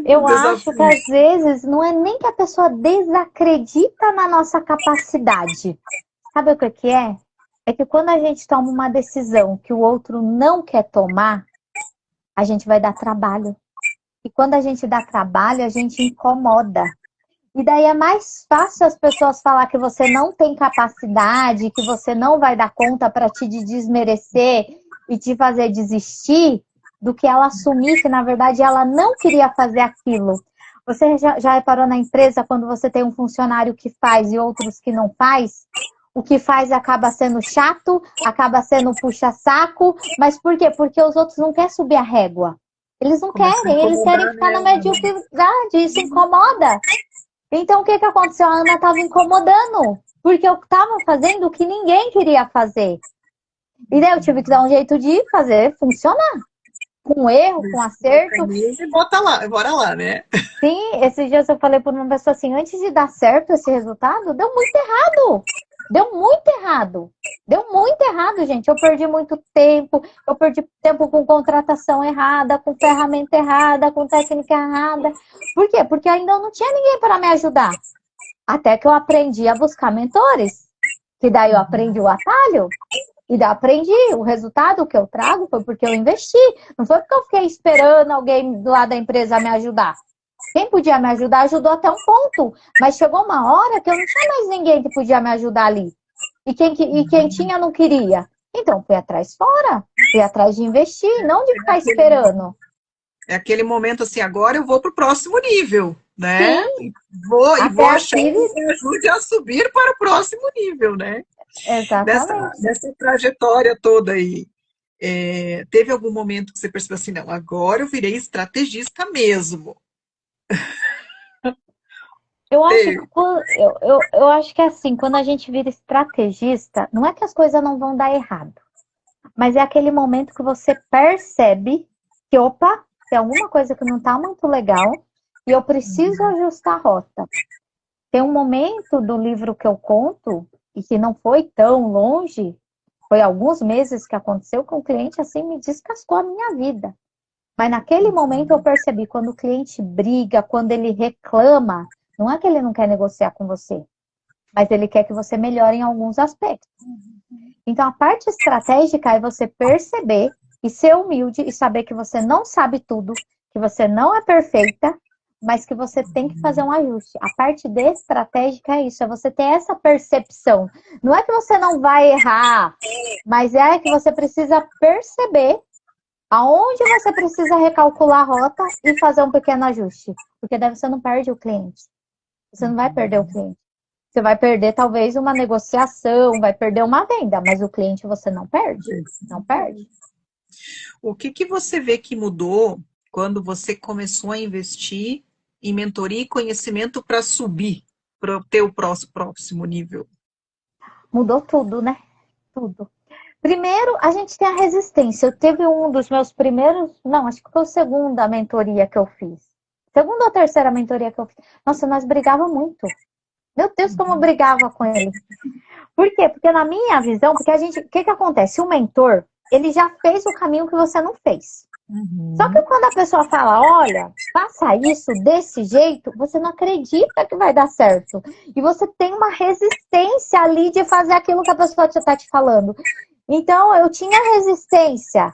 Eu acho que Desafio. às vezes não é nem que a pessoa desacredita na nossa capacidade. Sabe o que é? É que quando a gente toma uma decisão que o outro não quer tomar, a gente vai dar trabalho. E quando a gente dá trabalho, a gente incomoda. E daí é mais fácil as pessoas falar que você não tem capacidade, que você não vai dar conta para te desmerecer e te fazer desistir, do que ela assumir que, na verdade, ela não queria fazer aquilo. Você já reparou na empresa quando você tem um funcionário que faz e outros que não faz? O que faz acaba sendo chato, acaba sendo puxa-saco, mas por quê? Porque os outros não querem subir a régua. Eles não Começa a querem, eles querem incomodar, ficar na né? mediocridade, isso incomoda. Então, o que aconteceu? A Ana estava incomodando, porque eu estava fazendo o que ninguém queria fazer. E daí eu tive que dar um jeito de fazer funcionar. Com erro, com acerto. E bota lá, bora lá, né? Sim, esses dias eu falei por uma pessoa assim, antes de dar certo esse resultado, deu muito errado. Deu muito errado. Deu muito errado, gente. Eu perdi muito tempo. Eu perdi tempo com contratação errada, com ferramenta errada, com técnica errada. Por quê? Porque ainda não tinha ninguém para me ajudar. Até que eu aprendi a buscar mentores. Que daí eu aprendi o atalho. E daí eu aprendi. O resultado que eu trago foi porque eu investi. Não foi porque eu fiquei esperando alguém lá da empresa me ajudar. Quem podia me ajudar, ajudou até um ponto. Mas chegou uma hora que eu não tinha mais ninguém que podia me ajudar ali. E quem tinha não queria. Então, fui atrás fora. Fui atrás de investir, não de ficar esperando. É aquele momento assim, agora eu vou para o próximo nível, né? Sim, E vou até achar aqui, que me ajude a subir para o próximo nível, né? exatamente. Nessa trajetória toda aí, teve algum momento que você percebeu assim, não, agora eu virei estrategista mesmo. Eu acho que Teve. eu acho que é assim, quando a gente vira estrategista, não é que as coisas não vão dar errado, mas é aquele momento que você percebe que, opa, tem alguma coisa que não está muito legal e eu preciso ajustar a rota. Tem um momento do livro que eu conto, e que não foi tão longe, foi alguns meses que aconteceu com o cliente, assim, me descascou a minha vida. Mas naquele momento eu percebi, quando o cliente briga, quando ele reclama, não é que ele não quer negociar com você, mas ele quer que você melhore em alguns aspectos. Então a parte estratégica é você perceber e ser humilde e saber que você não sabe tudo, que você não é perfeita, mas que você tem que fazer um ajuste. A parte de estratégica é isso, é você ter essa percepção. Não é que você não vai errar, mas é que você precisa perceber aonde você precisa recalcular a rota e fazer um pequeno ajuste. Porque daí você não perde o cliente. Você não vai perder o cliente. Você vai perder talvez uma negociação, vai perder uma venda, mas o cliente você não perde. Não perde. O que você vê que mudou quando você começou a investir em mentoria e conhecimento para subir, para ter o próximo nível? Mudou tudo, né? Tudo. Primeiro, a gente tem a resistência. Eu teve um dos meus primeiros, não, acho que foi a segunda mentoria que eu fiz. Segunda ou terceira mentoria que eu fiz. Nossa, nós brigávamos muito. Meu Deus, como eu brigava com ele. Por quê? Porque na minha visão, porque a gente, o que acontece? O mentor, ele já fez o caminho que você não fez. Só que quando a pessoa fala, olha, faça isso desse jeito, você não acredita que vai dar certo. E você tem uma resistência ali de fazer aquilo que a pessoa está te falando. Então, eu tinha resistência.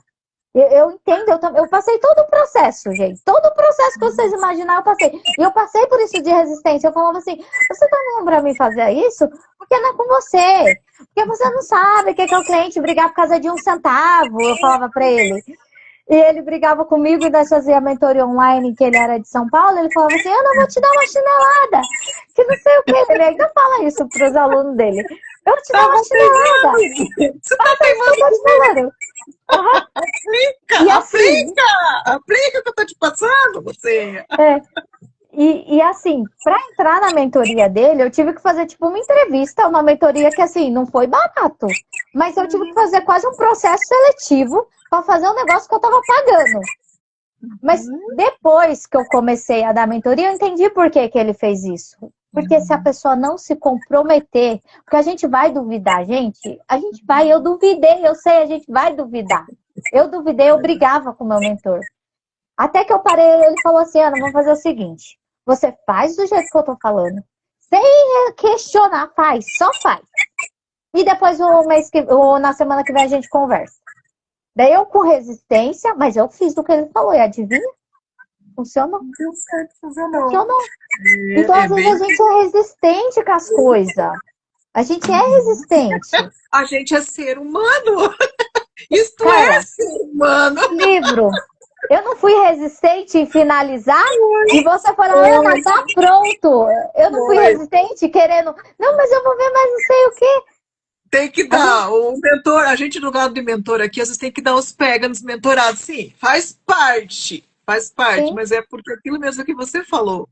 Eu entendo, eu passei todo o processo, gente. Todo o processo que vocês imaginaram, eu passei. E eu passei por isso de resistência. Eu falava assim, você tá falando pra mim fazer isso? Porque não é com você. Porque você não sabe o que é o cliente brigar por causa de 1 centavo. Eu falava pra ele. E ele brigava comigo e nós fazia a mentoria online, que ele era de São Paulo. Ele falava assim, Ana, eu vou te dar uma chinelada. Que não sei o que. Ele ainda fala isso pros alunos dele. Eu vou te dar uma chinelada. Você tá Faça isso que eu tô te falando. E assim, Aplica o que eu tô te passando, você. e assim, para entrar na mentoria dele, eu tive que fazer tipo uma entrevista, uma mentoria que assim, não foi barato, mas eu tive que fazer quase um processo seletivo para fazer um negócio que eu tava pagando. Mas depois que eu comecei a dar mentoria, eu entendi por que ele fez isso. Porque se a pessoa não se comprometer, porque a gente vai duvidar, a gente vai, eu duvidei, eu sei, a gente vai duvidar. Eu duvidei, eu brigava com o meu mentor. Até que eu parei, ele falou assim, Ana, vamos fazer o seguinte, você faz do jeito que eu tô falando, sem questionar, faz, só faz. E depois na semana que vem a gente conversa. Daí eu com resistência, mas eu fiz do que ele falou, e adivinha? Funcionou. Deu certo, funcionou. Funcionou. Então, às vezes, a gente é resistente com as coisas. A gente é resistente. A gente é ser humano. Isto Cara, é ser humano. Livro. Eu não fui resistente em finalizar e você falou, Ana, tá pronto. Eu não fui resistente querendo, não, mas eu vou ver mais não sei o quê. Tem que dar, o mentor, a gente no lado de mentor aqui, às vezes tem que dar os pega nos mentorados, sim, faz parte, sim. Mas é porque aquilo mesmo que você falou,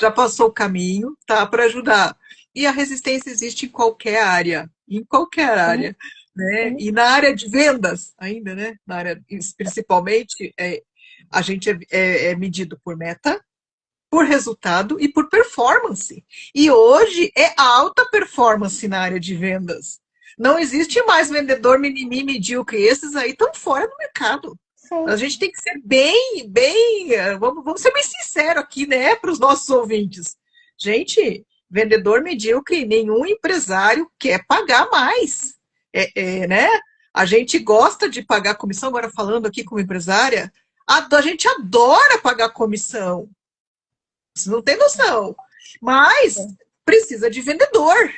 já passou o caminho, tá, para ajudar. E a resistência existe em qualquer área, né? Sim. E na área de vendas ainda, né? Na área, principalmente, a gente é medido por meta, por resultado e por performance. E hoje é alta performance na área de vendas. Não existe mais vendedor mimimi medíocre. Esses aí estão fora do mercado. Sim. A gente tem que ser vamos ser bem sinceros aqui, né, para os nossos ouvintes. Gente, vendedor medíocre, nenhum empresário quer pagar mais. Né? A gente gosta de pagar comissão, agora falando aqui como empresária, a gente adora pagar comissão. Você não tem noção. Mas precisa de vendedor,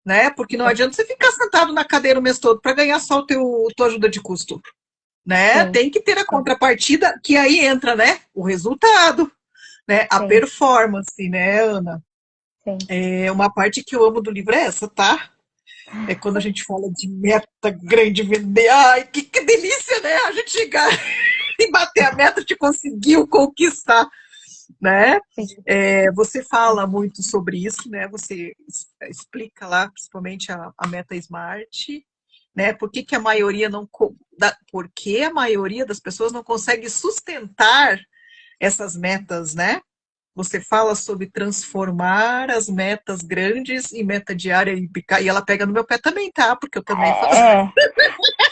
né? Porque não adianta você ficar sentado na cadeira o mês todo para ganhar só tua ajuda de custo, né? Tem que ter a contrapartida, que aí entra, né? O resultado, né? A performance, né, Ana? Sim. Uma parte que eu amo do livro é essa, tá? É quando a gente fala de meta grande, vender. Ai, que delícia, né? A gente chegar e bater a meta de conseguir conquistar. Né? Você fala muito sobre isso, né? Você explica lá, principalmente a meta Smart, né? Por que a maioria porque a maioria das pessoas não consegue sustentar essas metas, né? Você fala sobre transformar as metas grandes em meta diária e ela pega no meu pé também, tá? Porque eu também faço.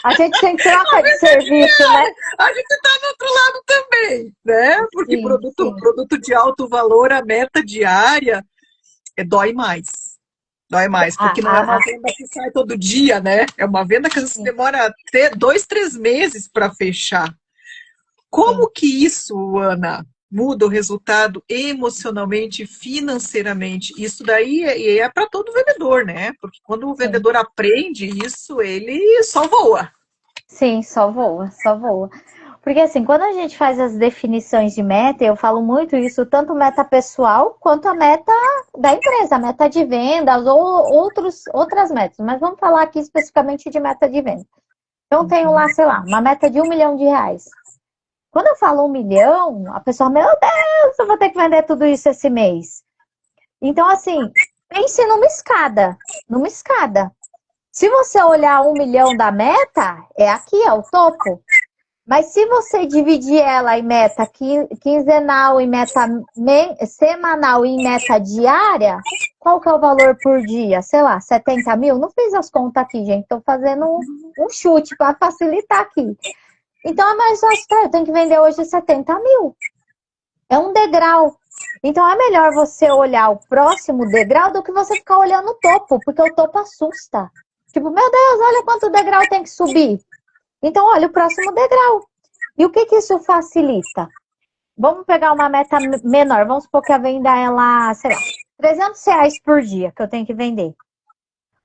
A gente tem troca de serviço, né? A gente está do outro lado também, né? Porque produto de alto valor, a meta diária dói mais. Dói mais, porque não é uma venda que sai todo dia, né? É uma venda que às vezes demora até 2, 3 meses para fechar. Como que isso, Ana, muda o resultado emocionalmente, financeiramente? Isso daí é para todo vendedor, né? Porque quando o vendedor aprende isso, ele só voa. Sim, só voa, só voa. Porque assim, quando a gente faz as definições de meta, eu falo muito isso, tanto meta pessoal quanto a meta da empresa, a meta de vendas ou outras metas. Mas vamos falar aqui especificamente de meta de venda. Então, eu tenho lá, sei lá, uma meta de R$1 milhão. Quando eu falo 1 milhão, a pessoa, meu Deus, eu vou ter que vender tudo isso esse mês. Então, assim, pense numa escada. Se você olhar 1 milhão da meta, é aqui, é o topo. Mas se você dividir ela em meta quinzenal, em meta semanal e em meta diária, qual que é o valor por dia? Sei lá, 70 mil? Não fiz as contas aqui, gente. Estou fazendo um chute para facilitar aqui. Então é mais fácil, eu tenho que vender hoje 70 mil. É um degrau. Então é melhor você olhar o próximo degrau do que você ficar olhando o topo, porque o topo assusta. Tipo, meu Deus, olha quanto degrau tem que subir. Então, olha o próximo degrau. E o que isso facilita? Vamos pegar uma meta menor. Vamos supor que a venda é lá, sei lá, R$300 por dia que eu tenho que vender.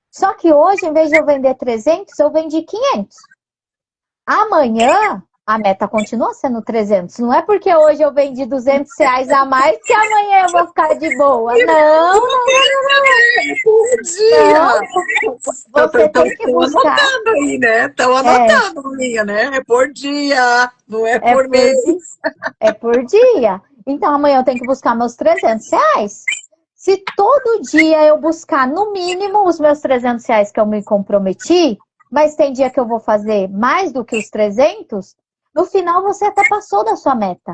Só que hoje, em vez de eu vender 300, eu vendi 500. Amanhã, a meta continua sendo 300. Não é porque hoje eu vendi R$200 a mais que amanhã eu vou ficar de boa. Não. Por dia. Você tem que buscar. Estão anotando aí, né? Estão anotando, Linha, né? É por dia, não é por mês. É por dia. Então, amanhã eu tenho que buscar meus R$300. Se todo dia eu buscar, no mínimo, os meus R$300 que eu me comprometi, mas tem dia que eu vou fazer mais do que os 300, no final você até passou da sua meta.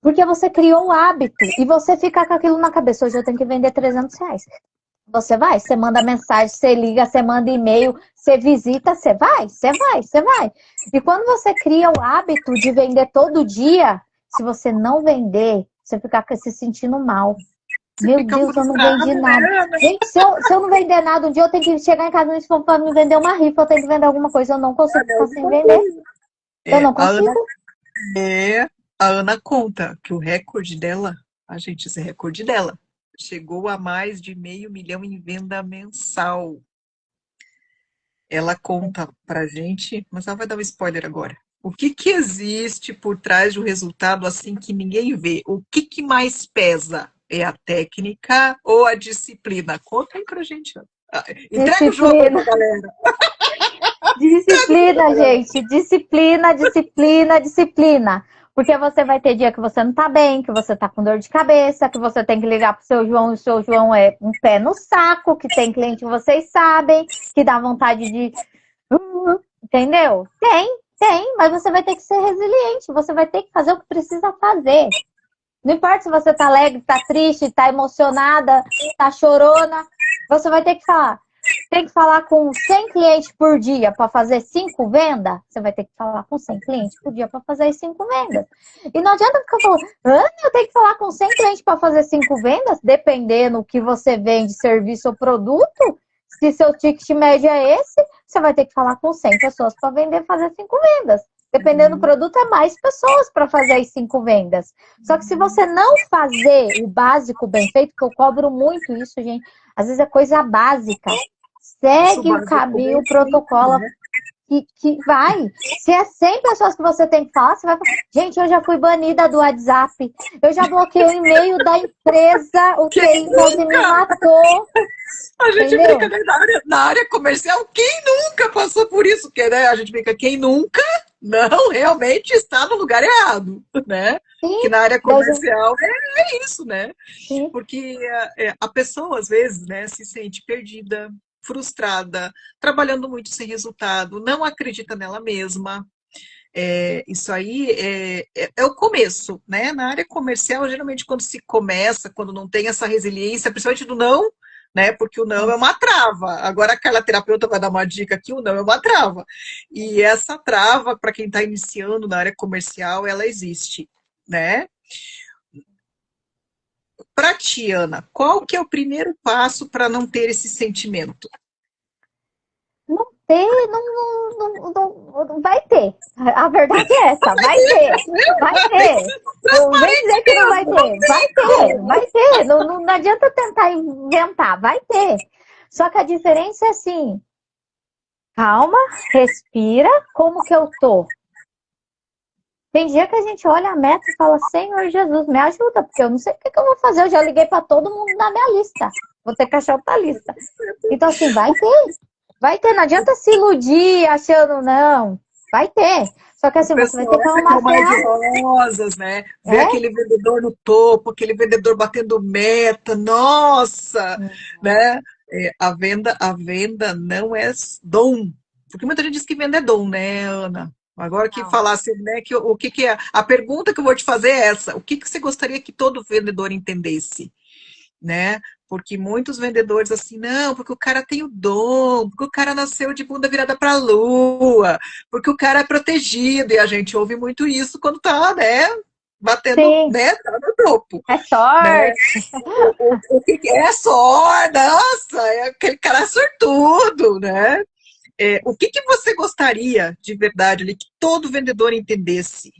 Porque você criou o hábito e você fica com aquilo na cabeça. Hoje eu tenho que vender R$ 300. Você vai, você manda mensagem, você liga, você manda e-mail, você visita, você vai, você vai, você vai. E quando você cria o hábito de vender todo dia, se você não vender, você fica se sentindo mal. Você Meu fica Deus, eu não vendi frustrado, nada. né? Gente, se eu não vender nada, um dia eu tenho que chegar em casa e for para me vender uma rifa, eu tenho que vender alguma coisa, eu não consigo ficar sem vender. Eu É, não consigo. é, a Ana conta que o recorde dela, gente, esse recorde dela, chegou a mais de 500 mil em venda mensal. Ela conta pra gente, mas ela vai dar um spoiler agora. O que que existe por trás de um resultado assim que ninguém vê? O que que mais pesa? É a técnica ou a disciplina? Conta aí pra gente. Entrega o jogo aí Disciplina. pra galera. Disciplina, gente. Disciplina, disciplina, disciplina. Porque você vai ter dia que você não tá bem, que você tá com dor de cabeça, que você tem que ligar pro seu João, e o seu João é um pé no saco, que tem cliente que vocês sabem, que dá vontade de. Entendeu? Tem, mas você vai ter que ser resiliente, você vai ter que fazer o que precisa fazer. Não importa se você tá alegre, tá triste, tá emocionada, tá chorona, você vai ter que falar. Tem que falar com 100 clientes por dia para fazer 5 vendas? Você vai ter que falar com 100 clientes por dia para fazer as 5 vendas. E não adianta ficar falando, Ana, eu tenho que falar com 100 clientes para fazer 5 vendas? Dependendo do que você vende, serviço ou produto, se seu ticket médio é esse, você vai ter que falar com 100 pessoas para vender, fazer 5 vendas. Dependendo do produto, é mais pessoas para fazer as 5 vendas. Só que se você não fazer o básico bem feito, que eu cobro muito isso, gente, às vezes é coisa básica. Segue o caminho, o protocolo que vai. Se é 100 pessoas que você tem que falar, você vai falar. Gente, eu já fui banida do WhatsApp. Eu já bloqueei o e-mail da empresa. O TI quase me matou. A gente Entendeu? brinca, né, na área comercial, quem nunca passou por isso? Que, né, a gente brinca, quem nunca não realmente está no lugar errado, né? Sim, Que na área comercial é isso, né? sim. Porque a pessoa, às vezes, né, se sente perdida, frustrada, trabalhando muito sem resultado, não acredita nela mesma. Isso aí é o começo, né? Na área comercial, geralmente, quando se começa, quando não tem essa resiliência, principalmente do não, né? Porque o não é uma trava. Agora a Carla terapeuta vai dar uma dica aqui, o não é uma trava. E essa trava, para quem está iniciando na área comercial, ela existe, né? Para ti, Ana, qual que é o primeiro passo para não ter esse sentimento? Não ter, não vai ter. A verdade é essa, vai ter. Vai ter. Não vem dizer que não vai ter. Vai ter, vai ter. Não adianta tentar inventar, vai ter. Só que a diferença é assim, calma, respira, como que eu tô? Tem dia que a gente olha a meta e fala, Senhor Jesus, me ajuda, porque eu não sei o que eu vou fazer. Eu já liguei para todo mundo na minha lista. Vou ter que achar outra lista. Então, assim, vai ter. Vai ter. Não adianta se iludir achando, não. Vai ter. Só que assim, você vai ter que arrumar mais de rosas, né? Ver aquele vendedor no topo, aquele vendedor batendo meta, nossa, né? A venda não é dom. Porque muita gente diz que venda é dom, né, Ana? Agora que falasse, né, que o que, que é. A pergunta que eu vou te fazer é essa: o que, que você gostaria que todo vendedor entendesse? Né? Porque muitos vendedores assim, não, porque o cara tem o dom, porque o cara nasceu de bunda virada para a lua, porque o cara é protegido, e a gente ouve muito isso quando tá, né, batendo, Sim. né, tá no topo. É sorte. Né? O que é sorte? Nossa, aquele cara sortudo, né? O que que você gostaria de verdade ali que todo vendedor entendesse?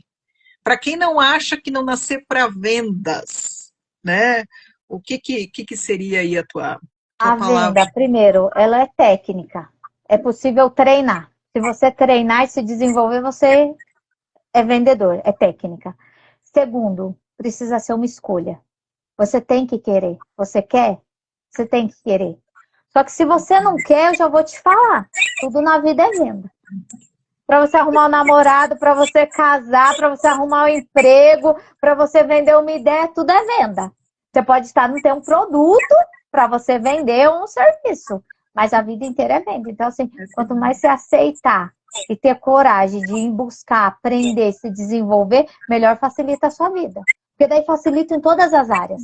Para quem não acha que não nascer para vendas, né? O que seria aí a tua A palavra? venda, primeiro, ela é técnica. É possível treinar. Se você treinar e se desenvolver, você é vendedor, é técnica. Segundo, precisa ser uma escolha. Você tem que querer. Você quer? Você tem que querer. Só que se você não quer, eu já vou te falar. Tudo na vida é venda. Para você arrumar um namorado, para você casar, para você arrumar um emprego, para você vender uma ideia, tudo é venda. Você pode estar não ter um produto para você vender um serviço, mas a vida inteira é venda. Então, assim, quanto mais você aceitar e ter coragem de ir buscar, aprender, se desenvolver, melhor facilita a sua vida. Porque daí facilita em todas as áreas.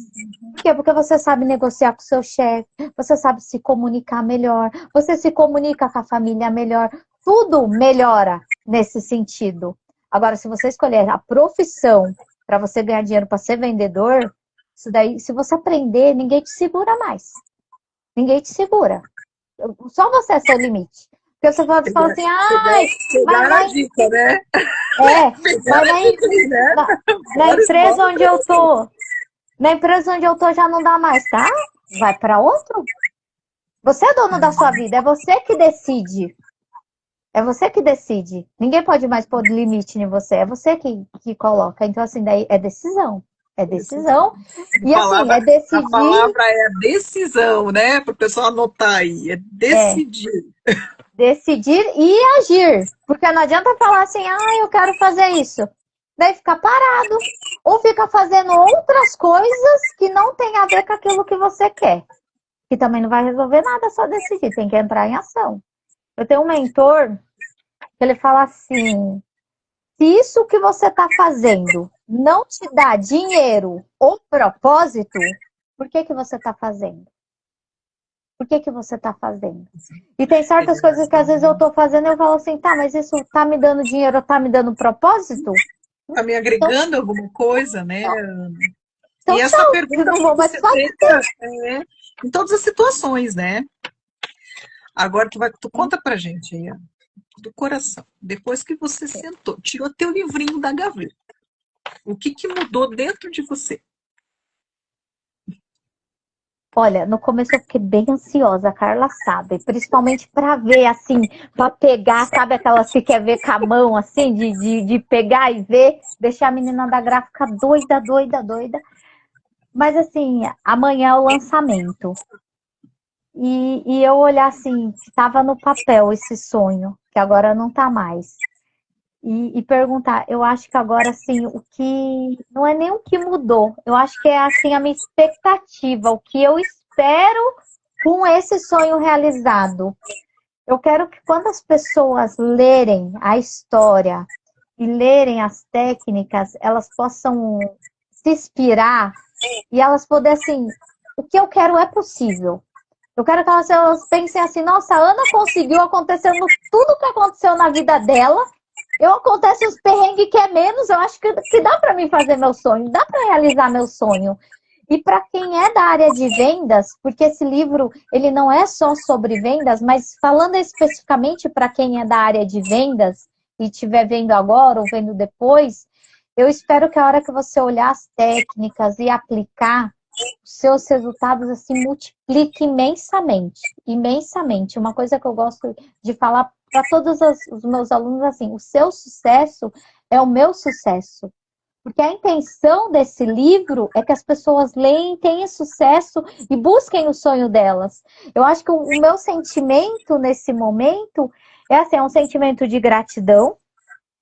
Por quê? Porque você sabe negociar com o seu chefe, você sabe se comunicar melhor, você se comunica com a família melhor, tudo melhora nesse sentido. Agora, se você escolher a profissão para você ganhar dinheiro para ser vendedor, isso daí, se você aprender, ninguém te segura mais. Ninguém te segura. Só você é seu limite. Porque você fala assim, ai, mas Pegaram a dica, né? vai Pegaram a dica aí, né? na Agora empresa escolhe onde eu tô, na empresa onde eu tô já não dá mais, tá? Vai para outro. Você é dono da sua vida, é você que decide. É você que decide. Ninguém pode mais pôr limite em você, é você que coloca. Então, assim, daí é decisão. É decisão. E assim, é a decidir, palavra é decisão, né? Para o pessoal anotar aí. É é decidir. decidir e agir. Porque não adianta falar assim, eu quero fazer isso. Daí fica parado. Ou fica fazendo outras coisas que não tem a ver com aquilo que você quer. Que também não vai resolver nada, só decidir. Tem que entrar em ação. Eu tenho um mentor que ele fala assim, se isso que você está fazendo não te dá dinheiro ou propósito, por que você está fazendo? Por que você está fazendo? E tem certas coisas que às vezes eu estou fazendo e eu falo assim, tá, mas isso está me dando dinheiro ou está me dando propósito? Está me Então, agregando alguma coisa, né, Ana? E então essa tchau, eu pergunta não acho que vou mais você fazer. tenta em todas as situações, né? Agora tu conta pra gente aí, ó, do coração. Depois que você sentou, tirou teu livrinho da gaveta, o que que mudou dentro de você? Olha, no começo eu fiquei bem ansiosa, a Carla sabe, principalmente para ver, assim, para pegar, sabe aquelas que quer ver com a mão, assim, de pegar e ver, deixar a menina da gráfica doida, doida, doida. Mas, assim, amanhã é o lançamento. E eu olhar, assim, que estava no papel esse sonho, que agora não tá mais. E perguntar, eu acho que agora, assim, o que. Não é nem o que mudou, eu acho que é, assim, a minha expectativa, o que eu espero com esse sonho realizado. Eu quero que quando as pessoas lerem a história e lerem as técnicas, elas possam se inspirar e elas poderem, assim, o que eu quero é possível. Eu quero que elas pensem assim, nossa, a Ana conseguiu, acontecendo tudo o que aconteceu na vida dela. Eu acontece uns perrengues que é menos, eu acho que dá para mim fazer meu sonho, dá para realizar meu sonho. E para quem é da área de vendas, porque esse livro ele não é só sobre vendas, mas falando especificamente para quem é da área de vendas e estiver vendo agora ou vendo depois, eu espero que a hora que você olhar as técnicas e aplicar, os seus resultados assim multipliquem imensamente, imensamente. Uma coisa que eu gosto de falar para todos os meus alunos assim, o seu sucesso é o meu sucesso. Porque a intenção desse livro é que as pessoas leem, tenham sucesso e busquem o sonho delas. Eu acho que o meu sentimento nesse momento é assim, é um sentimento de gratidão,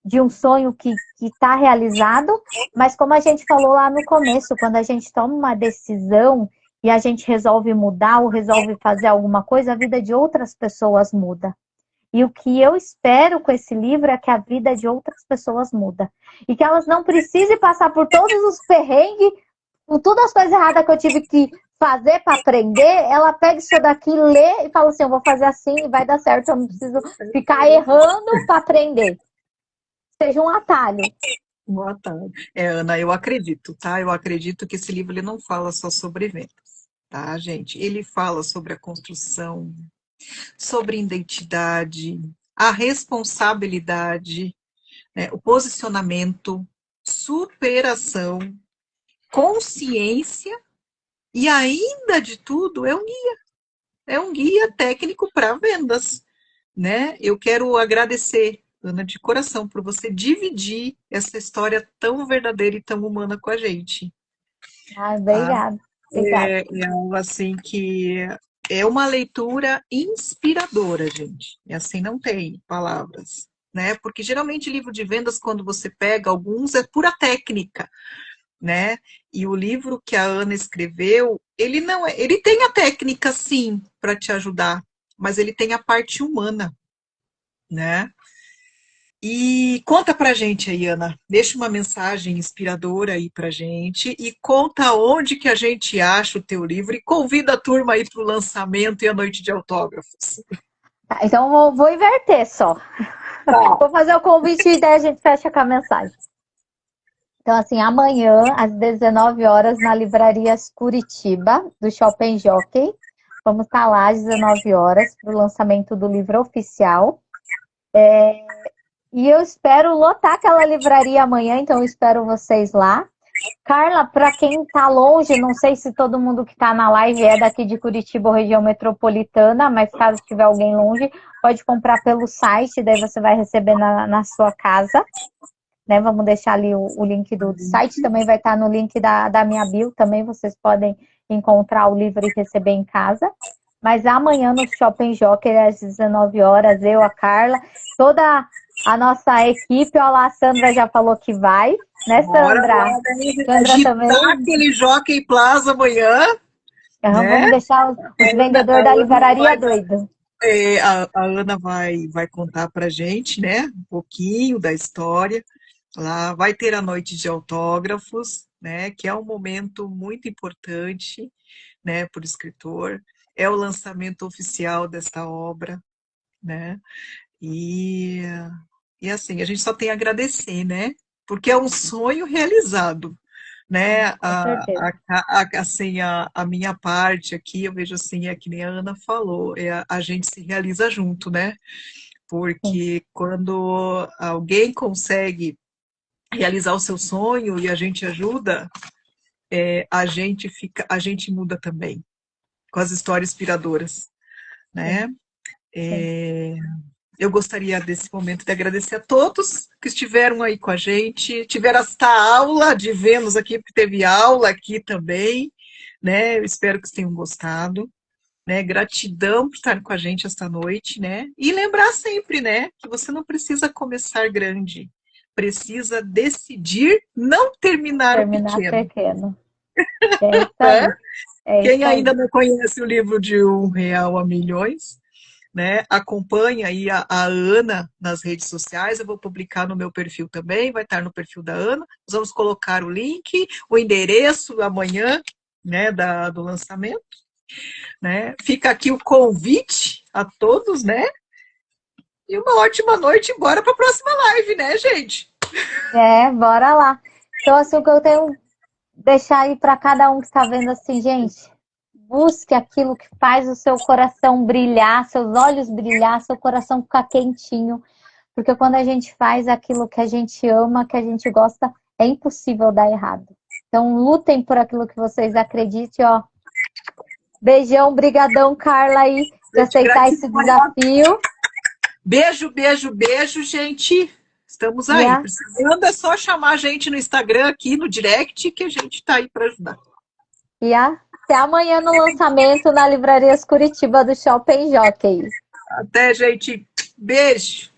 de um sonho que está realizado, mas como a gente falou lá no começo, quando a gente toma uma decisão e a gente resolve mudar ou resolve fazer alguma coisa, a vida de outras pessoas muda. E o que eu espero com esse livro é que a vida de outras pessoas muda. E que elas não precisem passar por todos os perrengues, por todas as coisas erradas que eu tive que fazer para aprender, ela pega isso daqui, lê e fala assim, eu vou fazer assim e vai dar certo, eu não preciso ficar errando para aprender. Seja um atalho. Boa tarde. Ana, eu acredito, tá? Eu acredito que esse livro ele não fala só sobre vendas, tá, gente? Ele fala sobre a construção, sobre identidade, a responsabilidade, né, o posicionamento, superação, consciência e ainda de tudo é um guia técnico para vendas, né? Eu quero agradecer, Ana, de coração, por você dividir essa história tão verdadeira e tão humana com a gente, tá? Obrigada. Obrigada. É algo assim que é uma leitura inspiradora, gente. E assim não tem palavras, né? Porque geralmente livro de vendas, quando você pega alguns, é pura técnica, né? E o livro que a Ana escreveu, ele não é, ele tem a técnica sim para te ajudar, mas ele tem a parte humana, né? E conta pra gente aí, Ana. Deixa uma mensagem inspiradora aí pra gente e conta onde que a gente acha o teu livro e convida a turma aí para o lançamento e a noite de autógrafos. Tá, então vou inverter só. Tá. Vou fazer o convite e daí a gente fecha com a mensagem. Então, assim, amanhã, às 19 horas, na Livrarias Curitiba, do Shopping Jockey. Vamos estar lá às 19 horas para o lançamento do livro oficial. E eu espero lotar aquela livraria amanhã, então eu espero vocês lá. Carla, para quem está longe, não sei se todo mundo que está na live é daqui de Curitiba ou região metropolitana, mas caso tiver alguém longe, pode comprar pelo site, daí você vai receber na sua casa. Né? Vamos deixar ali o link do site, também vai estar no link da minha bio, também vocês podem encontrar o livro e receber em casa. Mas amanhã no Shopping Jockey, às 19 horas, eu, a Carla, toda a nossa equipe, olha lá, a Sandra já falou que vai, né, Bora Sandra? lá, né? Sandra também. Aquele Jockey Plaza amanhã, né? Vamos deixar os vendedores da livraria doidos. A Ana vai contar pra gente, né? Um pouquinho da história. Lá vai ter a noite de autógrafos, né? Que é um momento muito importante, né? Para o escritor. É o lançamento oficial desta obra, né? E, e assim, a gente só tem a agradecer, né? Porque é um sonho realizado, né? Com certeza. Assim, a minha parte aqui, eu vejo assim, é que nem a Ana falou, a gente se realiza junto, né? Sim, Porque quando alguém consegue realizar o seu sonho e a gente ajuda, a gente muda também, com as histórias inspiradoras, sim, né? sim. Eu gostaria desse momento de agradecer a todos que estiveram aí com a gente, tiveram esta aula de Vênus aqui, porque teve aula aqui também, né? Eu espero que vocês tenham gostado, né? Gratidão por estar com a gente esta noite, né? E lembrar sempre, né, que você não precisa começar grande, precisa decidir não terminar o Terminar pequeno, pequeno. É isso né? aí. É Quem isso ainda aí. não conhece o livro de R$ 1 a Milhões, né? Acompanha aí a Ana nas redes sociais, eu vou publicar no meu perfil também, vai estar no perfil da Ana. Nós vamos colocar o link, o endereço amanhã, né, do lançamento, né? Fica aqui o convite a todos, né? E uma ótima noite, e bora para a próxima live, né, gente? Bora lá. Então, assim, o que eu tenho deixar aí para cada um que está vendo assim, gente, busque aquilo que faz o seu coração brilhar, seus olhos brilhar, seu coração ficar quentinho, porque quando a gente faz aquilo que a gente ama, que a gente gosta, é impossível dar errado. Então, lutem por aquilo que vocês acreditem, ó. Beijão, brigadão, Carla, aí, de aceitar esse Gratidão. desafio. Beijo, beijo, beijo, gente. Estamos E, aí. Precisando é só chamar a gente no Instagram, aqui no direct, que a gente está aí para ajudar. Até amanhã no lançamento na Livrarias Curitiba do Shopping Jockey. Até, gente. Beijo.